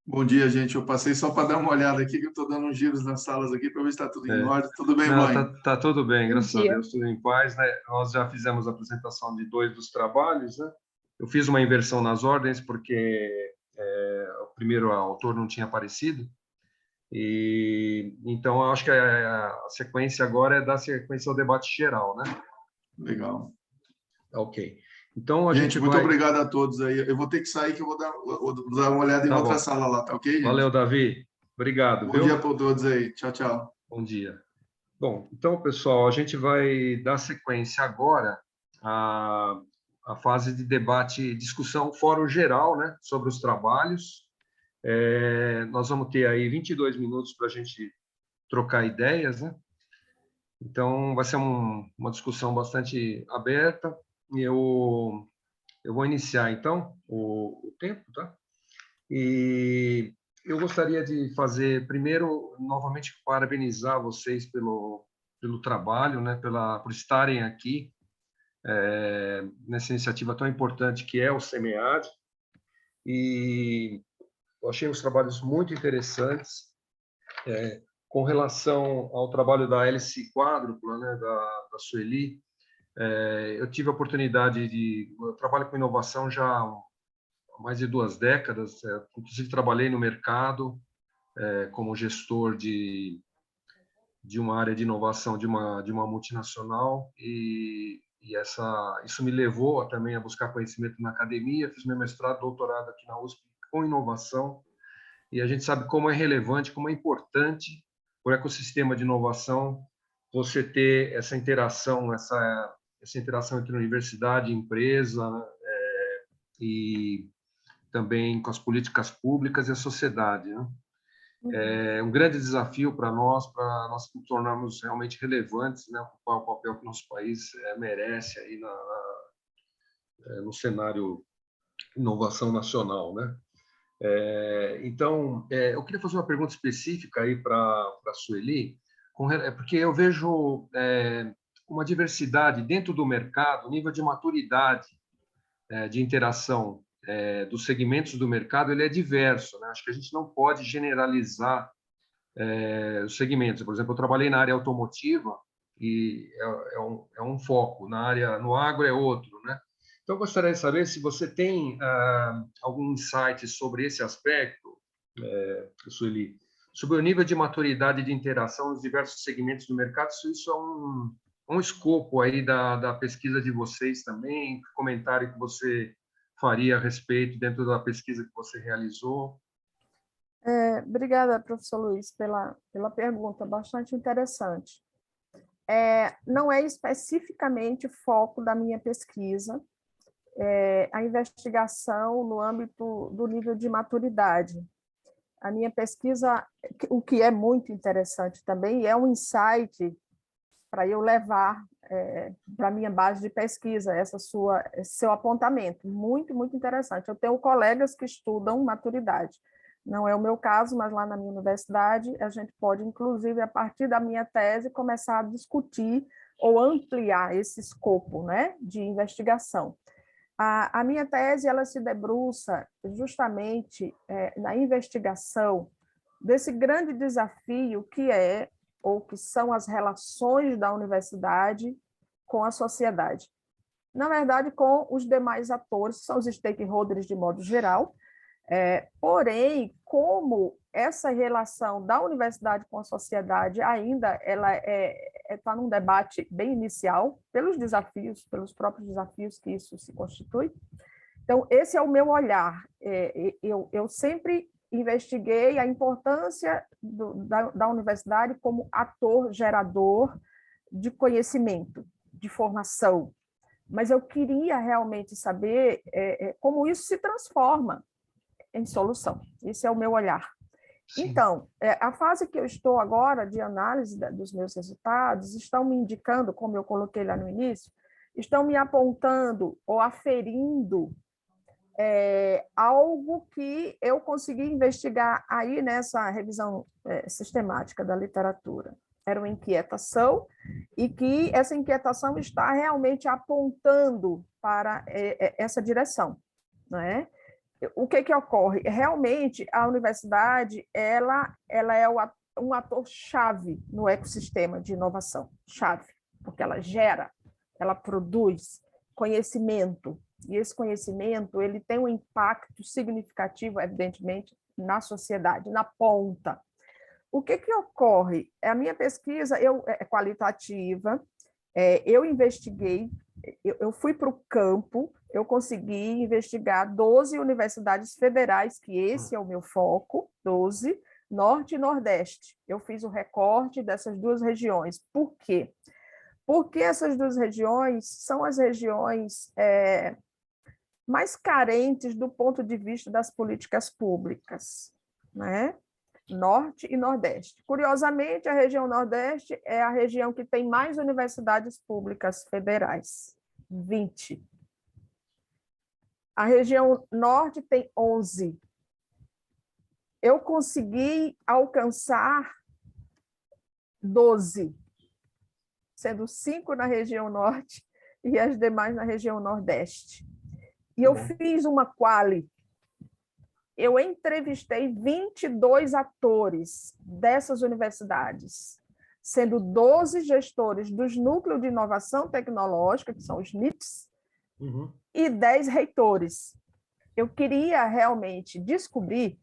Bom dia, gente. Eu passei só para dar uma olhada aqui, que eu estou dando uns giros nas salas aqui para ver se está tudo em ordem. Tudo bem, mãe? Tá tudo bem, graças a Deus, tudo em paz, né? Nós já fizemos a apresentação de 2 dos trabalhos, né? Eu fiz uma inversão nas ordens, porque o primeiro autor não tinha aparecido, e então eu acho que a sequência agora é dar sequência ao debate geral, né? Legal. Ok. Então, gente, muito obrigado a todos aí. Eu vou ter que sair, que eu vou dar uma olhada em outra sala lá, tá ok, gente? Valeu, Davi. Obrigado. Bom dia para todos aí. Tchau, tchau. Bom dia. Bom, então, pessoal, a gente vai dar sequência agora à fase de debate, discussão, fórum geral, né, sobre os trabalhos. Nós vamos ter aí 22 minutos para a gente trocar ideias, né? Então, vai ser uma discussão bastante aberta. Eu vou iniciar, então, o tempo, tá? E eu gostaria de fazer, primeiro, novamente, parabenizar vocês pelo pelo trabalho, né, por estarem aqui nessa iniciativa tão importante que é o SEMEAD. E eu achei os trabalhos muito interessantes. Com relação ao trabalho da hélice quádrupla, né, da Sueli, eu tive a oportunidade eu trabalho com inovação já há mais de 2 décadas, inclusive trabalhei no mercado como gestor de uma área de inovação de uma multinacional, e isso me levou também a buscar conhecimento na academia. Fiz meu mestrado, doutorado aqui na USP com inovação, e a gente sabe como é relevante, como é importante para o ecossistema de inovação você ter essa interação entre universidade e empresa, né? E também com as políticas públicas e a sociedade, né? É um grande desafio para nós nos tornarmos realmente relevantes, né? Ocupar o papel que nosso país merece aí no cenário inovação nacional, né? Então, eu queria fazer uma pergunta específica aí para a Sueli, porque eu vejo uma diversidade dentro do mercado, o nível de maturidade de interação dos segmentos do mercado, ele é diverso, né? Acho que a gente não pode generalizar os segmentos. Por exemplo, eu trabalhei na área automotiva e é um foco, no agro é outro, né? Então, eu gostaria de saber se você tem algum insight sobre esse aspecto, Sueli, sobre o nível de maturidade de interação nos diversos segmentos do mercado. Se isso é um escopo aí da pesquisa de vocês também, comentário que você faria a respeito dentro da pesquisa que você realizou. Obrigada, professor Luiz, pela pergunta, bastante interessante. Não é especificamente foco da minha pesquisa, a investigação no âmbito do nível de maturidade. A minha pesquisa, o que é muito interessante também, é um insight para eu levar para a minha base de pesquisa, esse seu apontamento. Muito, muito interessante. Eu tenho colegas que estudam maturidade. Não é o meu caso, mas lá na minha universidade, a gente pode, inclusive, a partir da minha tese, começar a discutir ou ampliar esse escopo, né, de investigação. A minha tese ela se debruça justamente na investigação desse grande desafio que que são as relações da universidade com a sociedade. Na verdade, com os demais atores, são os stakeholders de modo geral, porém, como essa relação da universidade com a sociedade ainda ela está num debate bem inicial, pelos próprios desafios que isso se constitui. Então, esse é o meu olhar. Eu sempre investiguei a importância da universidade como ator gerador de conhecimento, de formação, mas eu queria realmente saber como isso se transforma em solução. Esse é o meu olhar. Sim. Então, a fase que eu estou agora de análise dos meus resultados estão me indicando, como eu coloquei lá no início, estão me apontando ou aferindo algo que eu consegui investigar aí nessa revisão sistemática da literatura. Era uma inquietação, e que essa inquietação está realmente apontando para essa direção, não é? O que ocorre? Realmente, a universidade ela é um ator-chave no ecossistema de inovação, chave, porque ela gera, ela produz conhecimento, e esse conhecimento ele tem um impacto significativo, evidentemente, na sociedade, na ponta. O que ocorre? A minha pesquisa é qualitativa, eu investiguei, eu fui para o campo, eu consegui investigar 12 universidades federais, que esse é o meu foco, 12, Norte e Nordeste. Eu fiz o recorte dessas duas regiões. Por quê? Porque essas duas regiões são as regiões mais carentes do ponto de vista das políticas públicas, né? Norte e Nordeste. Curiosamente, a região Nordeste é a região que tem mais universidades públicas federais, 20. A região Norte tem 11. Eu consegui alcançar 12. sendo 5 na região norte e as demais na região nordeste. E eu fiz uma quali. Eu entrevistei 22 atores dessas universidades, sendo 12 gestores dos núcleos de inovação tecnológica, que são os NITs, e 10 reitores. Eu queria realmente descobrir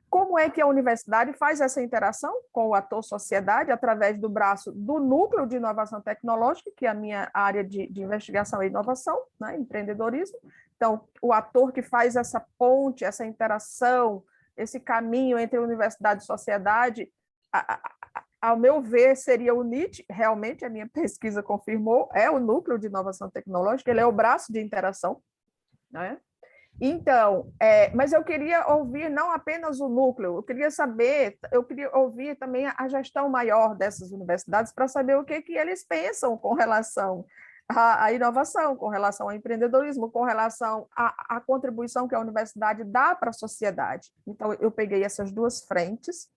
como é que a universidade faz essa interação com o ator sociedade através do braço do núcleo de inovação tecnológica, que é a minha área de investigação e inovação, né, empreendedorismo. Então, o ator que faz essa ponte, essa interação, esse caminho entre universidade e sociedade, ao meu ver, seria o NIT, realmente a minha pesquisa confirmou, é o núcleo de inovação tecnológica, ele é o braço de interação, né? Então, mas eu queria ouvir não apenas o núcleo, eu queria ouvir também a gestão maior dessas universidades para saber o que eles pensam com relação à inovação, com relação ao empreendedorismo, com relação à contribuição que a universidade dá para a sociedade. Então, eu peguei essas duas frentes,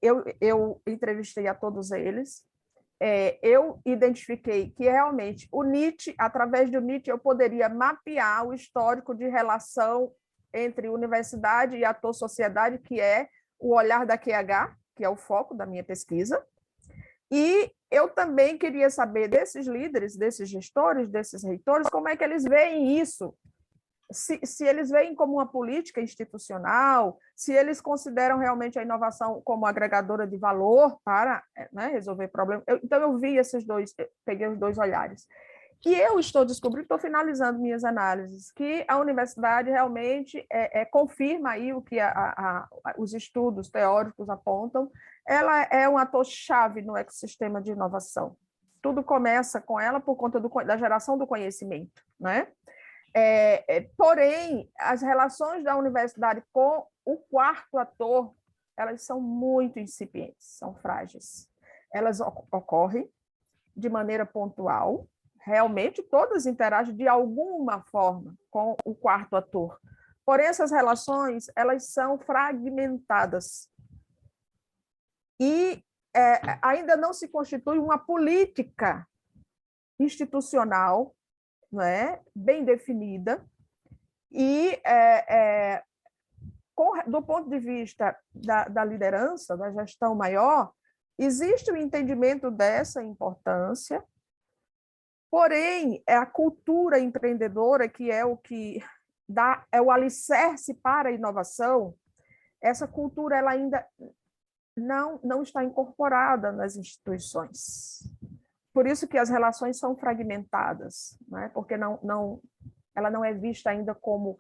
eu entrevistei a todos eles, eu identifiquei que realmente o NIT, através do NIT, eu poderia mapear o histórico de relação entre universidade e ator-sociedade, que é o olhar da QH, que é o foco da minha pesquisa, e eu também queria saber desses líderes, desses gestores, desses reitores, como é que eles veem isso, se eles veem como uma política institucional, se eles consideram realmente a inovação como agregadora de valor para, né, resolver problemas. Então, eu vi esses dois, peguei os dois olhares. E eu estou descobrindo, estou finalizando minhas análises, que a universidade realmente confirma aí o que os estudos teóricos apontam, ela é um ator-chave no ecossistema de inovação. Tudo começa com ela por conta da geração do conhecimento, né? Porém, as relações da universidade com o quarto ator, elas são muito incipientes, são frágeis. Elas ocorrem de maneira pontual, realmente todas interagem de alguma forma com o quarto ator. Porém, essas relações, elas são fragmentadas. E ainda não se constitui uma política institucional, não é, bem definida, e do ponto de vista da liderança, da gestão maior, existe o entendimento dessa importância, porém, a cultura empreendedora, que é o que é o alicerce para a inovação, essa cultura ela ainda não está incorporada nas instituições. Por isso que as relações são fragmentadas, né? Porque ela não é vista ainda como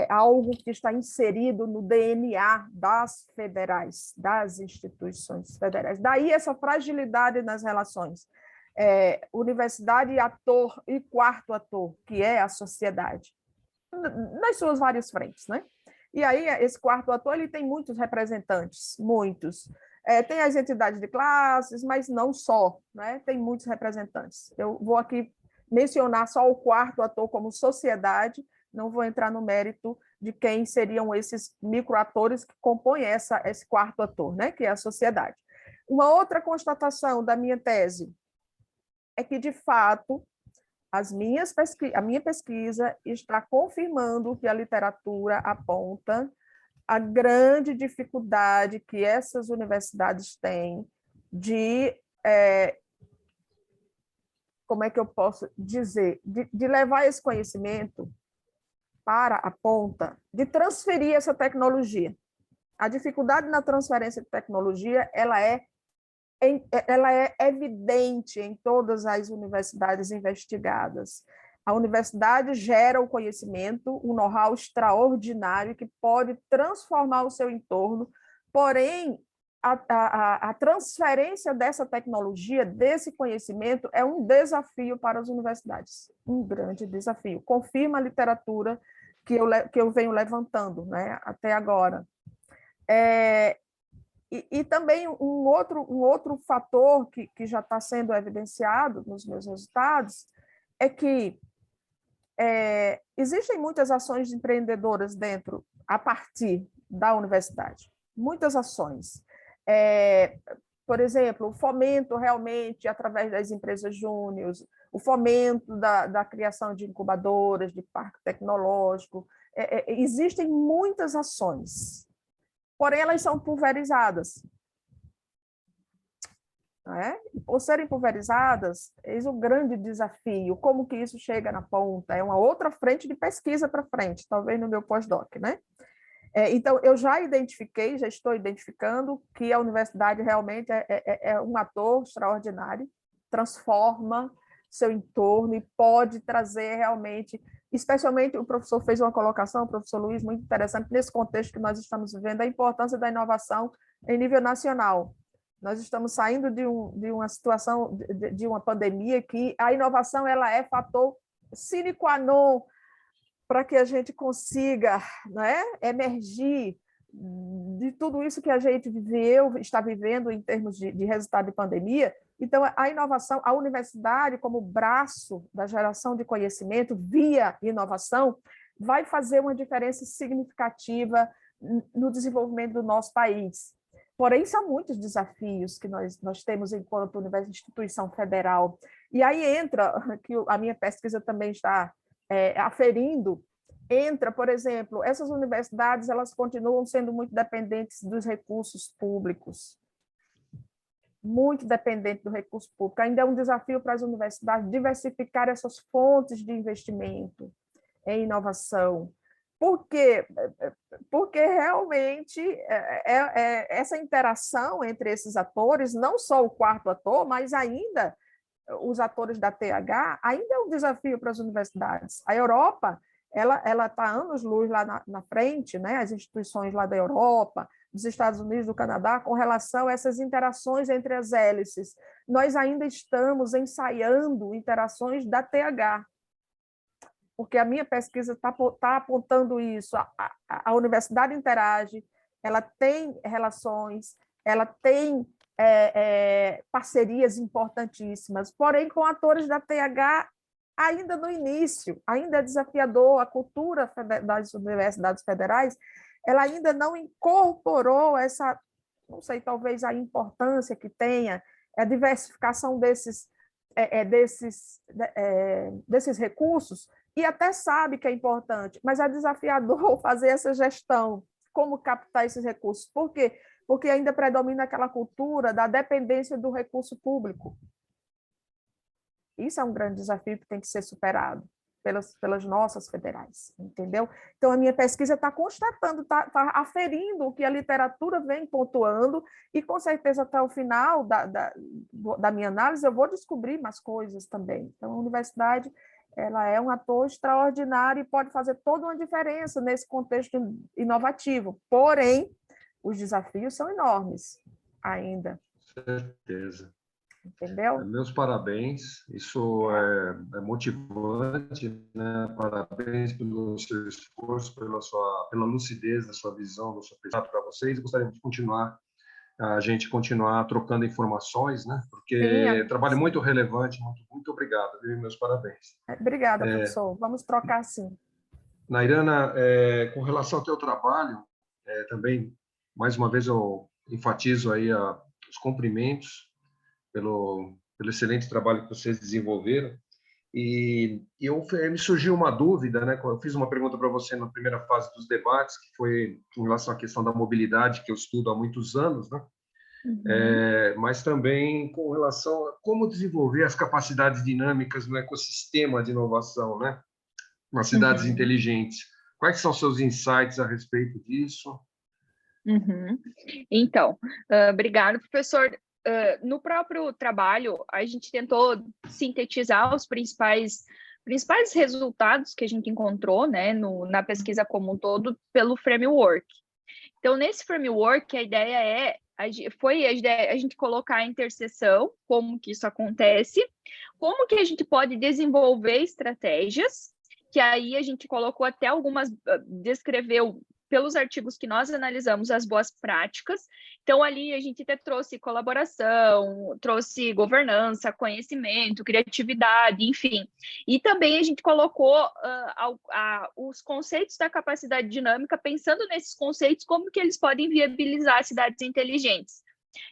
algo que está inserido no DNA das federais, das instituições federais. Daí essa fragilidade nas relações. Universidade e ator, e quarto ator, que é a sociedade, nas suas várias frentes, né? E aí esse quarto ator ele tem muitos representantes, muitos. Tem as entidades de classes, mas não só, né? Tem muitos representantes. Eu vou aqui mencionar só o quarto ator como sociedade, não vou entrar no mérito de quem seriam esses microatores que compõem esse quarto ator, né? Que é a sociedade. Uma outra constatação da minha tese é que, de fato, a minha pesquisa está confirmando o que a literatura aponta, a grande dificuldade que essas universidades têm de, como é que eu posso dizer, de levar esse conhecimento para a ponta, de transferir essa tecnologia. A dificuldade na transferência de tecnologia, ela é evidente em todas as universidades investigadas. A universidade gera o conhecimento, um know-how extraordinário que pode transformar o seu entorno, porém, a transferência dessa tecnologia, desse conhecimento, é um desafio para as universidades, um grande desafio. Confirma a literatura que eu venho levantando, né, até agora. E também um outro fator que já está sendo evidenciado nos meus resultados é que existem muitas ações empreendedoras a partir da universidade, muitas ações. por exemplo, o fomento realmente através das empresas júniores, o fomento da criação de incubadoras, de parque tecnológico. Existem muitas ações, porém elas são pulverizadas. Não é? Por serem pulverizadas, eis o grande desafio, como que isso chega na ponta, é uma outra frente de pesquisa para frente, talvez no meu pós-doc, né? Então, eu já estou identificando que a universidade realmente é um ator extraordinário, transforma seu entorno e pode trazer realmente, especialmente o professor fez uma colocação, o professor Luiz, muito interessante, nesse contexto que nós estamos vivendo, a importância da inovação em nível nacional. Nós estamos saindo de uma situação, de uma pandemia que a inovação ela é fator sine qua non para que a gente consiga, né, emergir de tudo isso que a gente está vivendo em termos de resultado de pandemia. Então, a inovação, a universidade, como braço da geração de conhecimento via inovação, vai fazer uma diferença significativa no desenvolvimento do nosso país. Porém, são muitos desafios que nós temos enquanto instituição federal. E aí entra, que a minha pesquisa também está aferindo, entra, por exemplo, essas universidades elas continuam sendo muito dependentes dos recursos públicos, muito dependente do recurso público. Ainda é um desafio para as universidades diversificar essas fontes de investimento em inovação. Por quê? Porque realmente essa interação entre esses atores, não só o quarto ator, mas ainda os atores da TH, ainda é um desafio para as universidades. A Europa, ela está anos-luz lá na frente, né? As instituições lá da Europa, dos Estados Unidos, do Canadá, com relação a essas interações entre as hélices. Nós ainda estamos ensaiando interações da TH, porque a minha pesquisa está apontando isso. A universidade interage, ela tem relações, ela tem parcerias importantíssimas, porém com atores da TH ainda no início, ainda é desafiador. A cultura das universidades federais, ela ainda não incorporou essa, não sei, talvez a importância que tenha a diversificação desses recursos, e até sabe que é importante, mas é desafiador fazer essa gestão, como captar esses recursos. Por quê? Porque ainda predomina aquela cultura da dependência do recurso público. Isso é um grande desafio que tem que ser superado pelas nossas federais, entendeu? Então, a minha pesquisa está constatando, está aferindo o que a literatura vem pontuando, e, com certeza, até o final da minha análise, eu vou descobrir mais coisas também. Então, a universidade ela é um ator extraordinário e pode fazer toda uma diferença nesse contexto inovativo. Porém, os desafios são enormes ainda. Certeza. Entendeu? Meus parabéns, isso é motivante, né? Parabéns pelo seu esforço, pela lucidez da sua visão, da sua pesquisa para vocês. Gostaríamos de a gente continuar trocando informações, né? Porque é trabalho muito relevante. Muito obrigado, viu? Meus parabéns. Obrigada, professor. Vamos trocar, sim. Nairana, com relação ao teu trabalho, também, mais uma vez, eu enfatizo aí os cumprimentos pelo excelente trabalho que vocês desenvolveram. E me surgiu uma dúvida, né? Eu fiz uma pergunta para você na primeira fase dos debates, que foi em relação à questão da mobilidade, que eu estudo há muitos anos, né? Uhum. Mas também com relação a como desenvolver as capacidades dinâmicas no ecossistema de inovação, né? Nas cidades inteligentes. Quais são seus insights a respeito disso? Uhum. Então, obrigado, professor. No próprio trabalho, a gente tentou sintetizar os principais resultados que a gente encontrou, né, na pesquisa como um todo, pelo framework. Então, nesse framework, a ideia foi a gente colocar a interseção, como que isso acontece, como que a gente pode desenvolver estratégias, que aí a gente colocou até algumas, descreveu pelos artigos que nós analisamos as boas práticas. Então, ali a gente até trouxe colaboração, trouxe governança, conhecimento, criatividade, enfim. E também a gente colocou os conceitos da capacidade dinâmica, pensando nesses conceitos, como que eles podem viabilizar cidades inteligentes.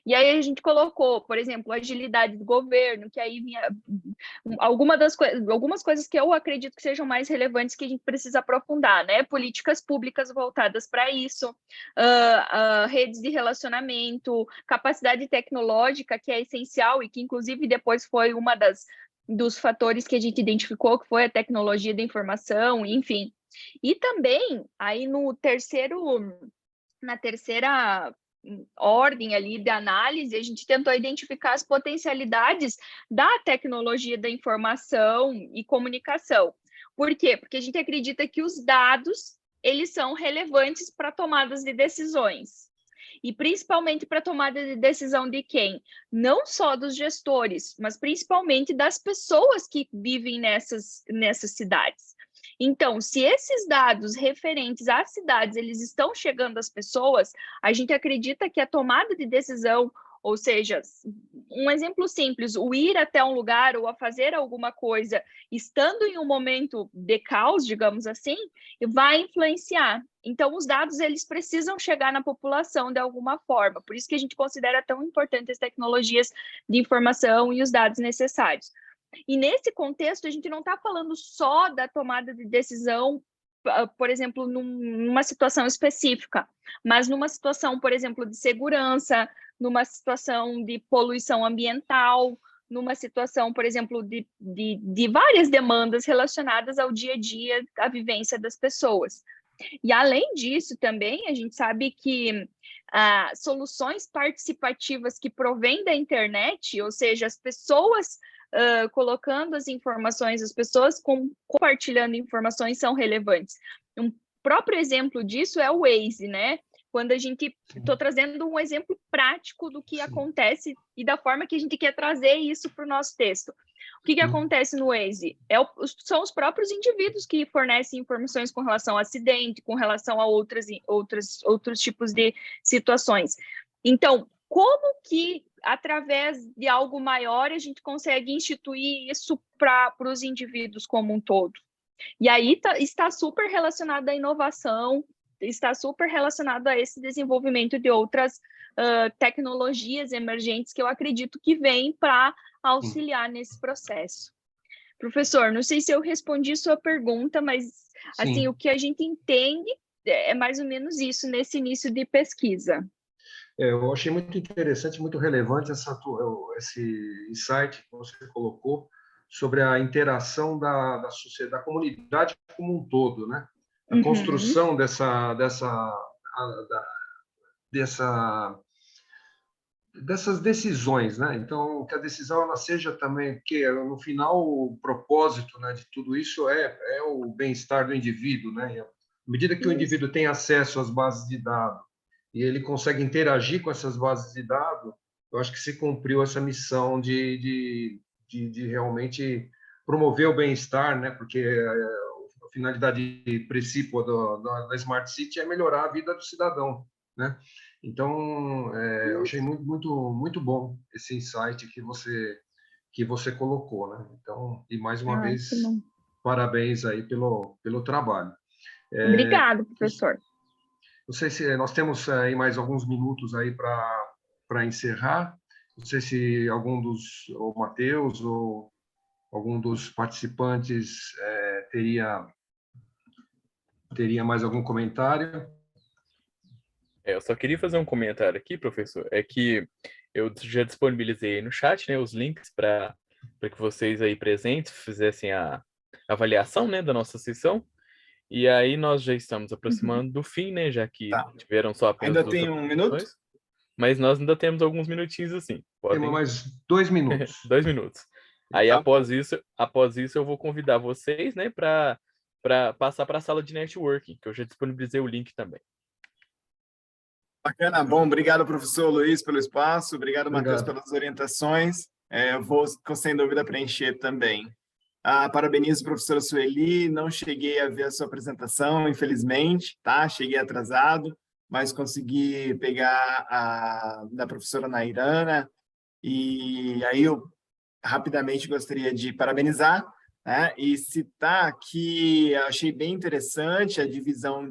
E aí a gente colocou, por exemplo, agilidade do governo, que aí vinha algumas coisas que eu acredito que sejam mais relevantes que a gente precisa aprofundar, né? Políticas públicas voltadas para isso, redes de relacionamento, capacidade tecnológica, que é essencial e que, inclusive, depois foi uma dos fatores que a gente identificou, que foi a tecnologia da informação, enfim. E também, aí na terceira ordem ali de análise, a gente tentou identificar as potencialidades da tecnologia da informação e comunicação. Por quê? Porque a gente acredita que os dados, eles são relevantes para tomadas de decisões. E principalmente para tomada de decisão de quem? Não só dos gestores, mas principalmente das pessoas que vivem nessas cidades. Então, se esses dados referentes às cidades, eles estão chegando às pessoas, a gente acredita que a tomada de decisão, ou seja, um exemplo simples, o ir até um lugar ou a fazer alguma coisa, estando em um momento de caos, digamos assim, vai influenciar. Então, os dados, eles precisam chegar na população de alguma forma. Por isso que a gente considera tão importante as tecnologias de informação e os dados necessários. E nesse contexto, a gente não está falando só da tomada de decisão, por exemplo, numa situação específica, mas numa situação, por exemplo, de segurança, numa situação de poluição ambiental, numa situação, por exemplo, de várias demandas relacionadas ao dia a dia, à vivência das pessoas. E, além disso, também, a gente sabe que soluções participativas que provêm da internet, ou seja, as pessoas colocando as informações, as pessoas compartilhando informações são relevantes. Um próprio exemplo disso é o Waze, né? Quando estou trazendo um exemplo prático do que acontece e da forma que a gente quer trazer isso para o nosso texto. O que acontece no Waze? São os próprios indivíduos que fornecem informações com relação a acidente, com relação a outros tipos de situações. Então, como que, através de algo maior, a gente consegue instituir isso para os indivíduos como um todo? E aí está super relacionado à inovação, está super relacionado a esse desenvolvimento de outras tecnologias emergentes que eu acredito que vêm para auxiliar nesse processo. Professor, não sei se eu respondi sua pergunta, mas assim, o que a gente entende é mais ou menos isso nesse início de pesquisa. Eu achei muito interessante, muito relevante esse insight que você colocou sobre a interação da sociedade, da comunidade como um todo, né? A construção dessas decisões, né? Então, que a decisão ela seja também, porque no final o propósito, né, de tudo isso é o bem-estar do indivíduo, né? E à medida que o indivíduo tem acesso às bases de dados e ele consegue interagir com essas bases de dados, eu acho que se cumpriu essa missão de realmente promover o bem-estar, né? Porque a finalidade principal da Smart City é melhorar a vida do cidadão, né? Então, eu achei muito bom esse insight que você colocou, né? Então, e mais uma vez, parabéns aí pelo trabalho. Obrigado, professor. Não sei se nós temos aí mais alguns minutos aí para encerrar. Não sei se o Matheus ou algum dos participantes teria mais algum comentário. Eu só queria fazer um comentário aqui, professor, é que eu já disponibilizei no chat, né, os links para que vocês aí presentes fizessem a avaliação, né, da nossa sessão. E aí nós já estamos aproximando do fim, né, já que tiveram só apenas ainda tem um minuto? Mas nós ainda temos alguns minutinhos assim. Temos mais 2 minutos. 2 minutos. Aí após isso eu vou convidar vocês, né, para passar para a sala de networking, que eu já disponibilizei o link também. Bacana, bom, obrigado, professor Luiz, pelo espaço, obrigado, Matheus, pelas orientações. Eu vou, sem dúvida, preencher também. Parabenizo a professora Sueli, não cheguei a ver a sua apresentação, infelizmente, tá? Cheguei atrasado, mas consegui pegar a da professora Nairana, e aí eu rapidamente gostaria de parabenizar né? E citar que eu achei bem interessante a divisão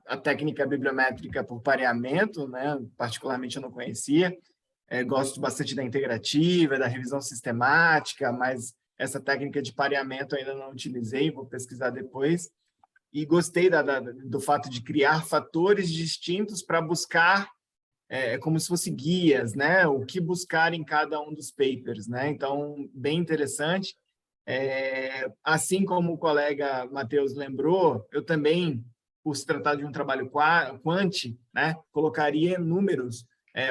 a técnica bibliométrica por pareamento, né? Particularmente eu não conhecia. Gosto bastante da integrativa, da revisão sistemática, mas essa técnica de pareamento ainda não utilizei, vou pesquisar depois. E gostei do fato de criar fatores distintos para buscar, como se fosse guias, né? O que buscar em cada um dos papers, né? Então, bem interessante. Assim como o colega Matheus lembrou, eu também, por se tratar de um trabalho quant, né? Colocaria números,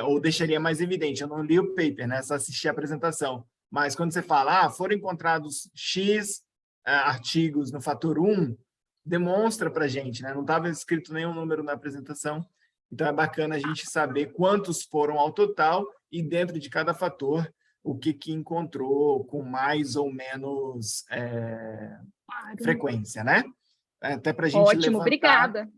ou deixaria mais evidente. Eu não li o paper, né? Só assisti a apresentação. Mas quando você fala, foram encontrados X artigos no fator 1, demonstra para a gente, né? Não estava escrito nenhum número na apresentação, então é bacana a gente saber quantos foram ao total e dentro de cada fator o que encontrou com mais ou menos frequência, né? Até para a gente Ótimo, levantar... obrigada.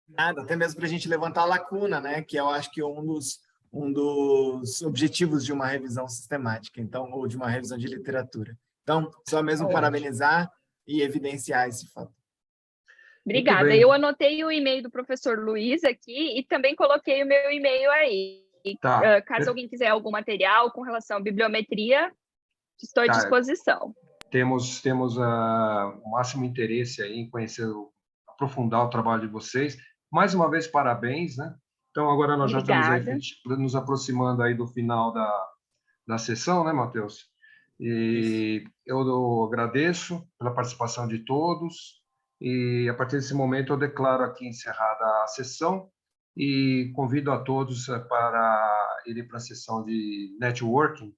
Nada, até mesmo para a gente levantar a lacuna, né? Que eu acho que é um dos objetivos de uma revisão sistemática, então, ou de uma revisão de literatura. Então, só mesmo parabenizar e evidenciar esse fato. Obrigada. Eu anotei o e-mail do professor Luiz aqui e também coloquei o meu e-mail aí. Tá. Caso alguém quiser algum material com relação à bibliometria, estou à disposição. Temos o máximo interesse aí em conhecer, aprofundar o trabalho de vocês. Mais uma vez, parabéns, né? Então, agora nós já estamos aí nos aproximando aí do final da sessão, né, Matheus? E eu agradeço pela participação de todos. E, a partir desse momento, eu declaro aqui encerrada a sessão e convido a todos para irem para a sessão de networking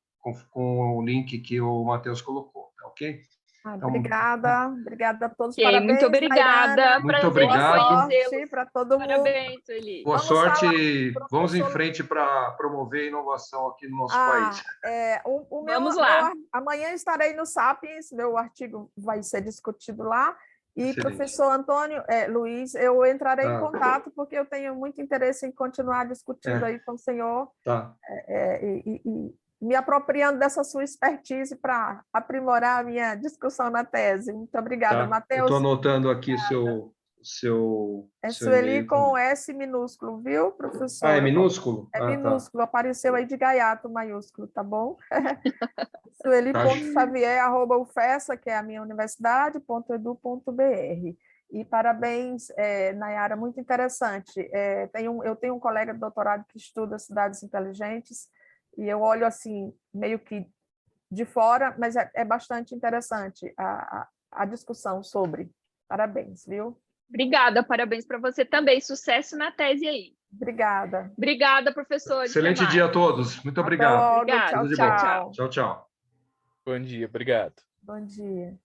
com o link que o Matheus colocou, tá ok? Então, obrigada a todos. Okay, parabéns, muito obrigada. Muito obrigado. Para todo mundo. Parabéns, Eli. Boa sorte. Vamos em frente para promover a inovação aqui no nosso país. Vamos lá. Amanhã estarei no Sapiens, meu artigo vai ser discutido lá. E, excelente. Professor Antônio, Luiz, eu entrarei em contato, porque eu tenho muito interesse em continuar discutindo aí com o senhor. Tá. E me apropriando dessa sua expertise para aprimorar a minha discussão na tese. Muito obrigada, Matheus. Estou anotando aqui seu Sueli com S minúsculo, viu, professor? É minúsculo? É minúsculo, apareceu aí de gaiato maiúsculo, tá bom? Sueli.xavier@ufessa, que é a minha universidade.edu.br. E parabéns, Nayara, muito interessante. Eu tenho um colega de doutorado que estuda cidades inteligentes, e eu olho assim, meio que de fora, mas é bastante interessante a discussão sobre. Parabéns, viu? Obrigada, parabéns para você também. Sucesso na tese aí. Obrigada. Obrigada, professor. Excelente dia a todos. Muito obrigado. Obrigada. Tchau. Tchau. Bom dia, obrigado. Bom dia.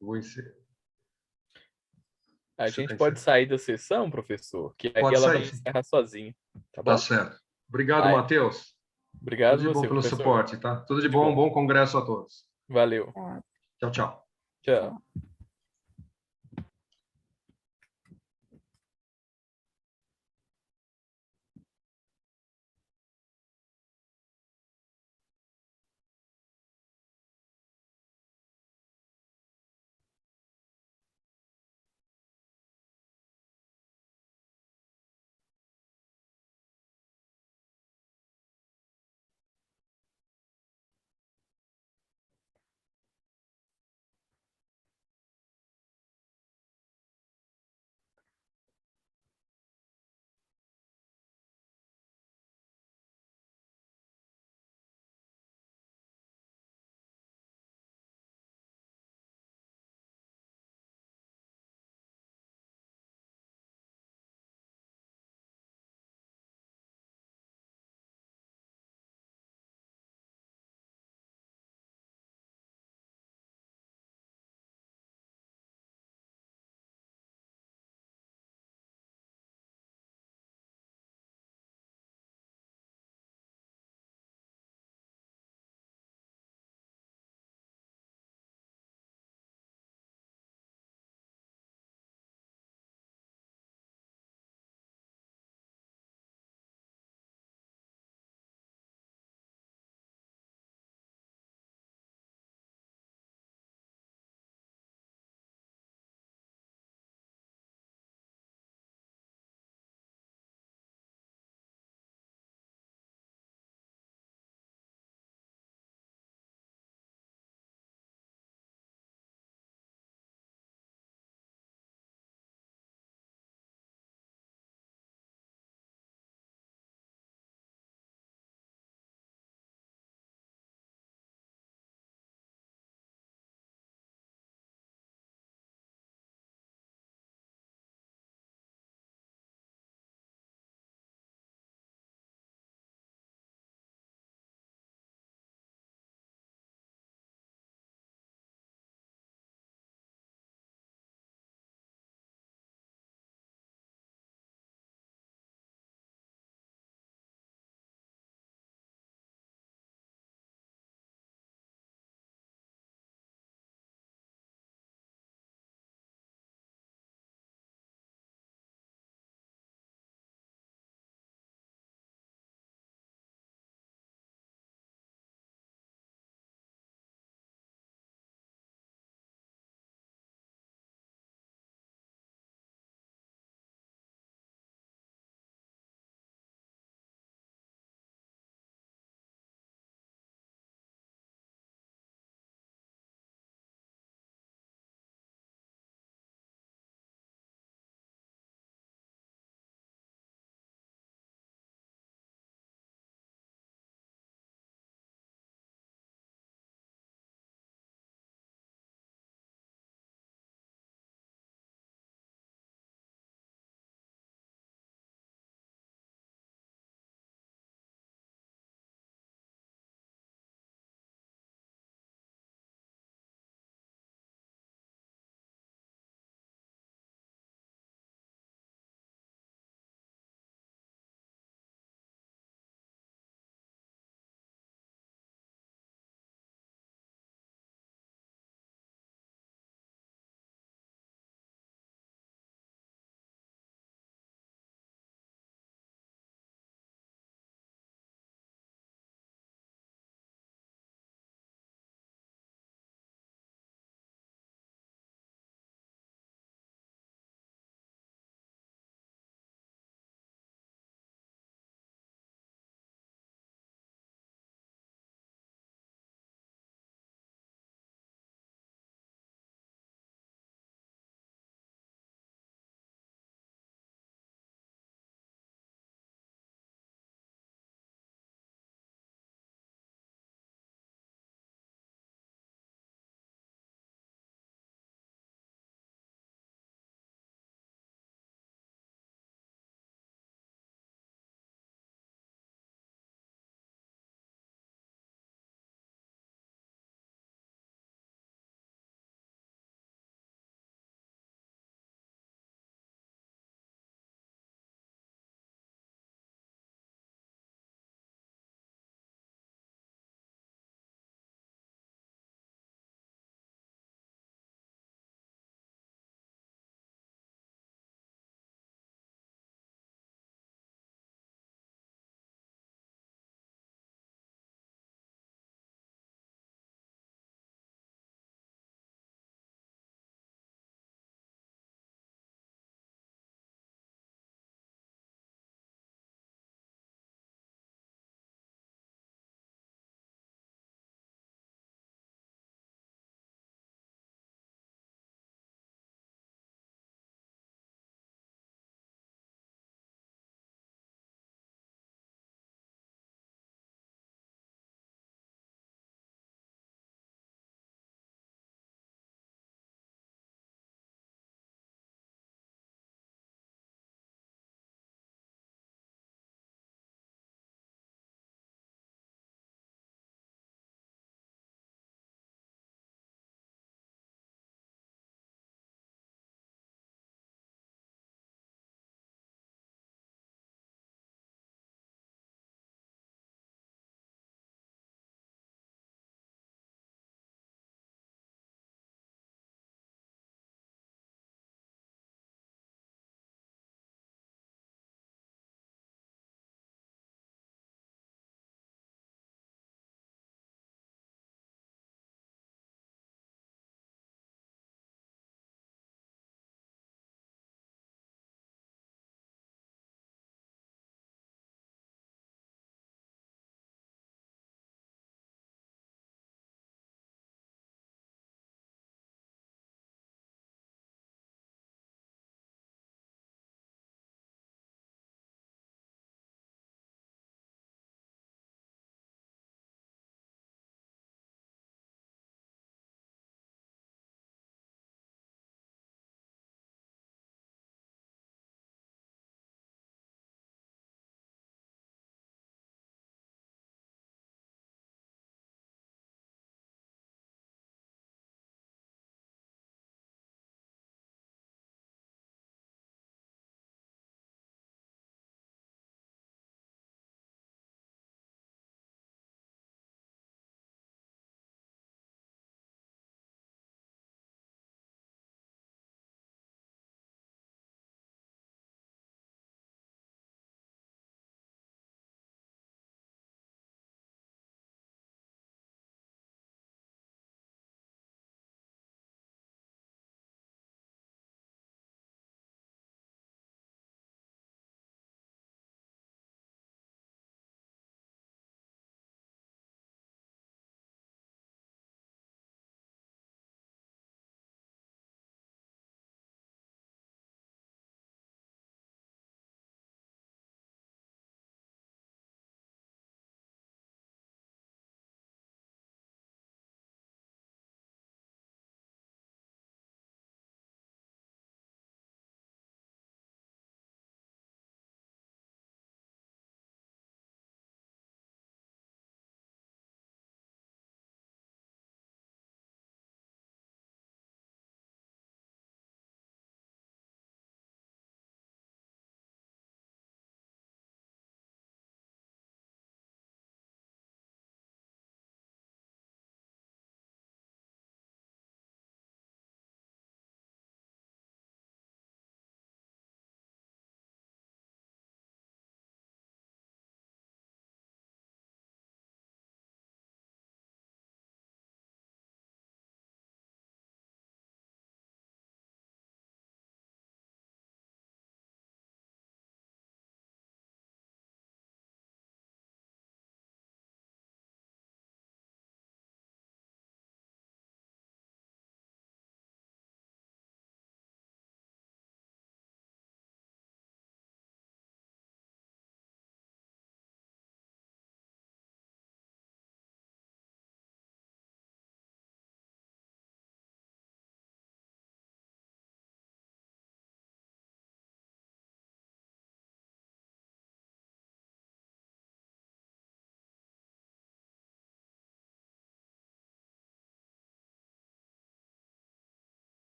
Vou encerrar. A gente pode sair da sessão, professor, que aqui ela vai encerrar sozinha. Tá bom? Tá certo. Obrigado, Matheus. Obrigado Tudo de bom você, pelo professor. suporte, tá? Tudo de bom, bom congresso a todos. Valeu. Tchau. Tchau.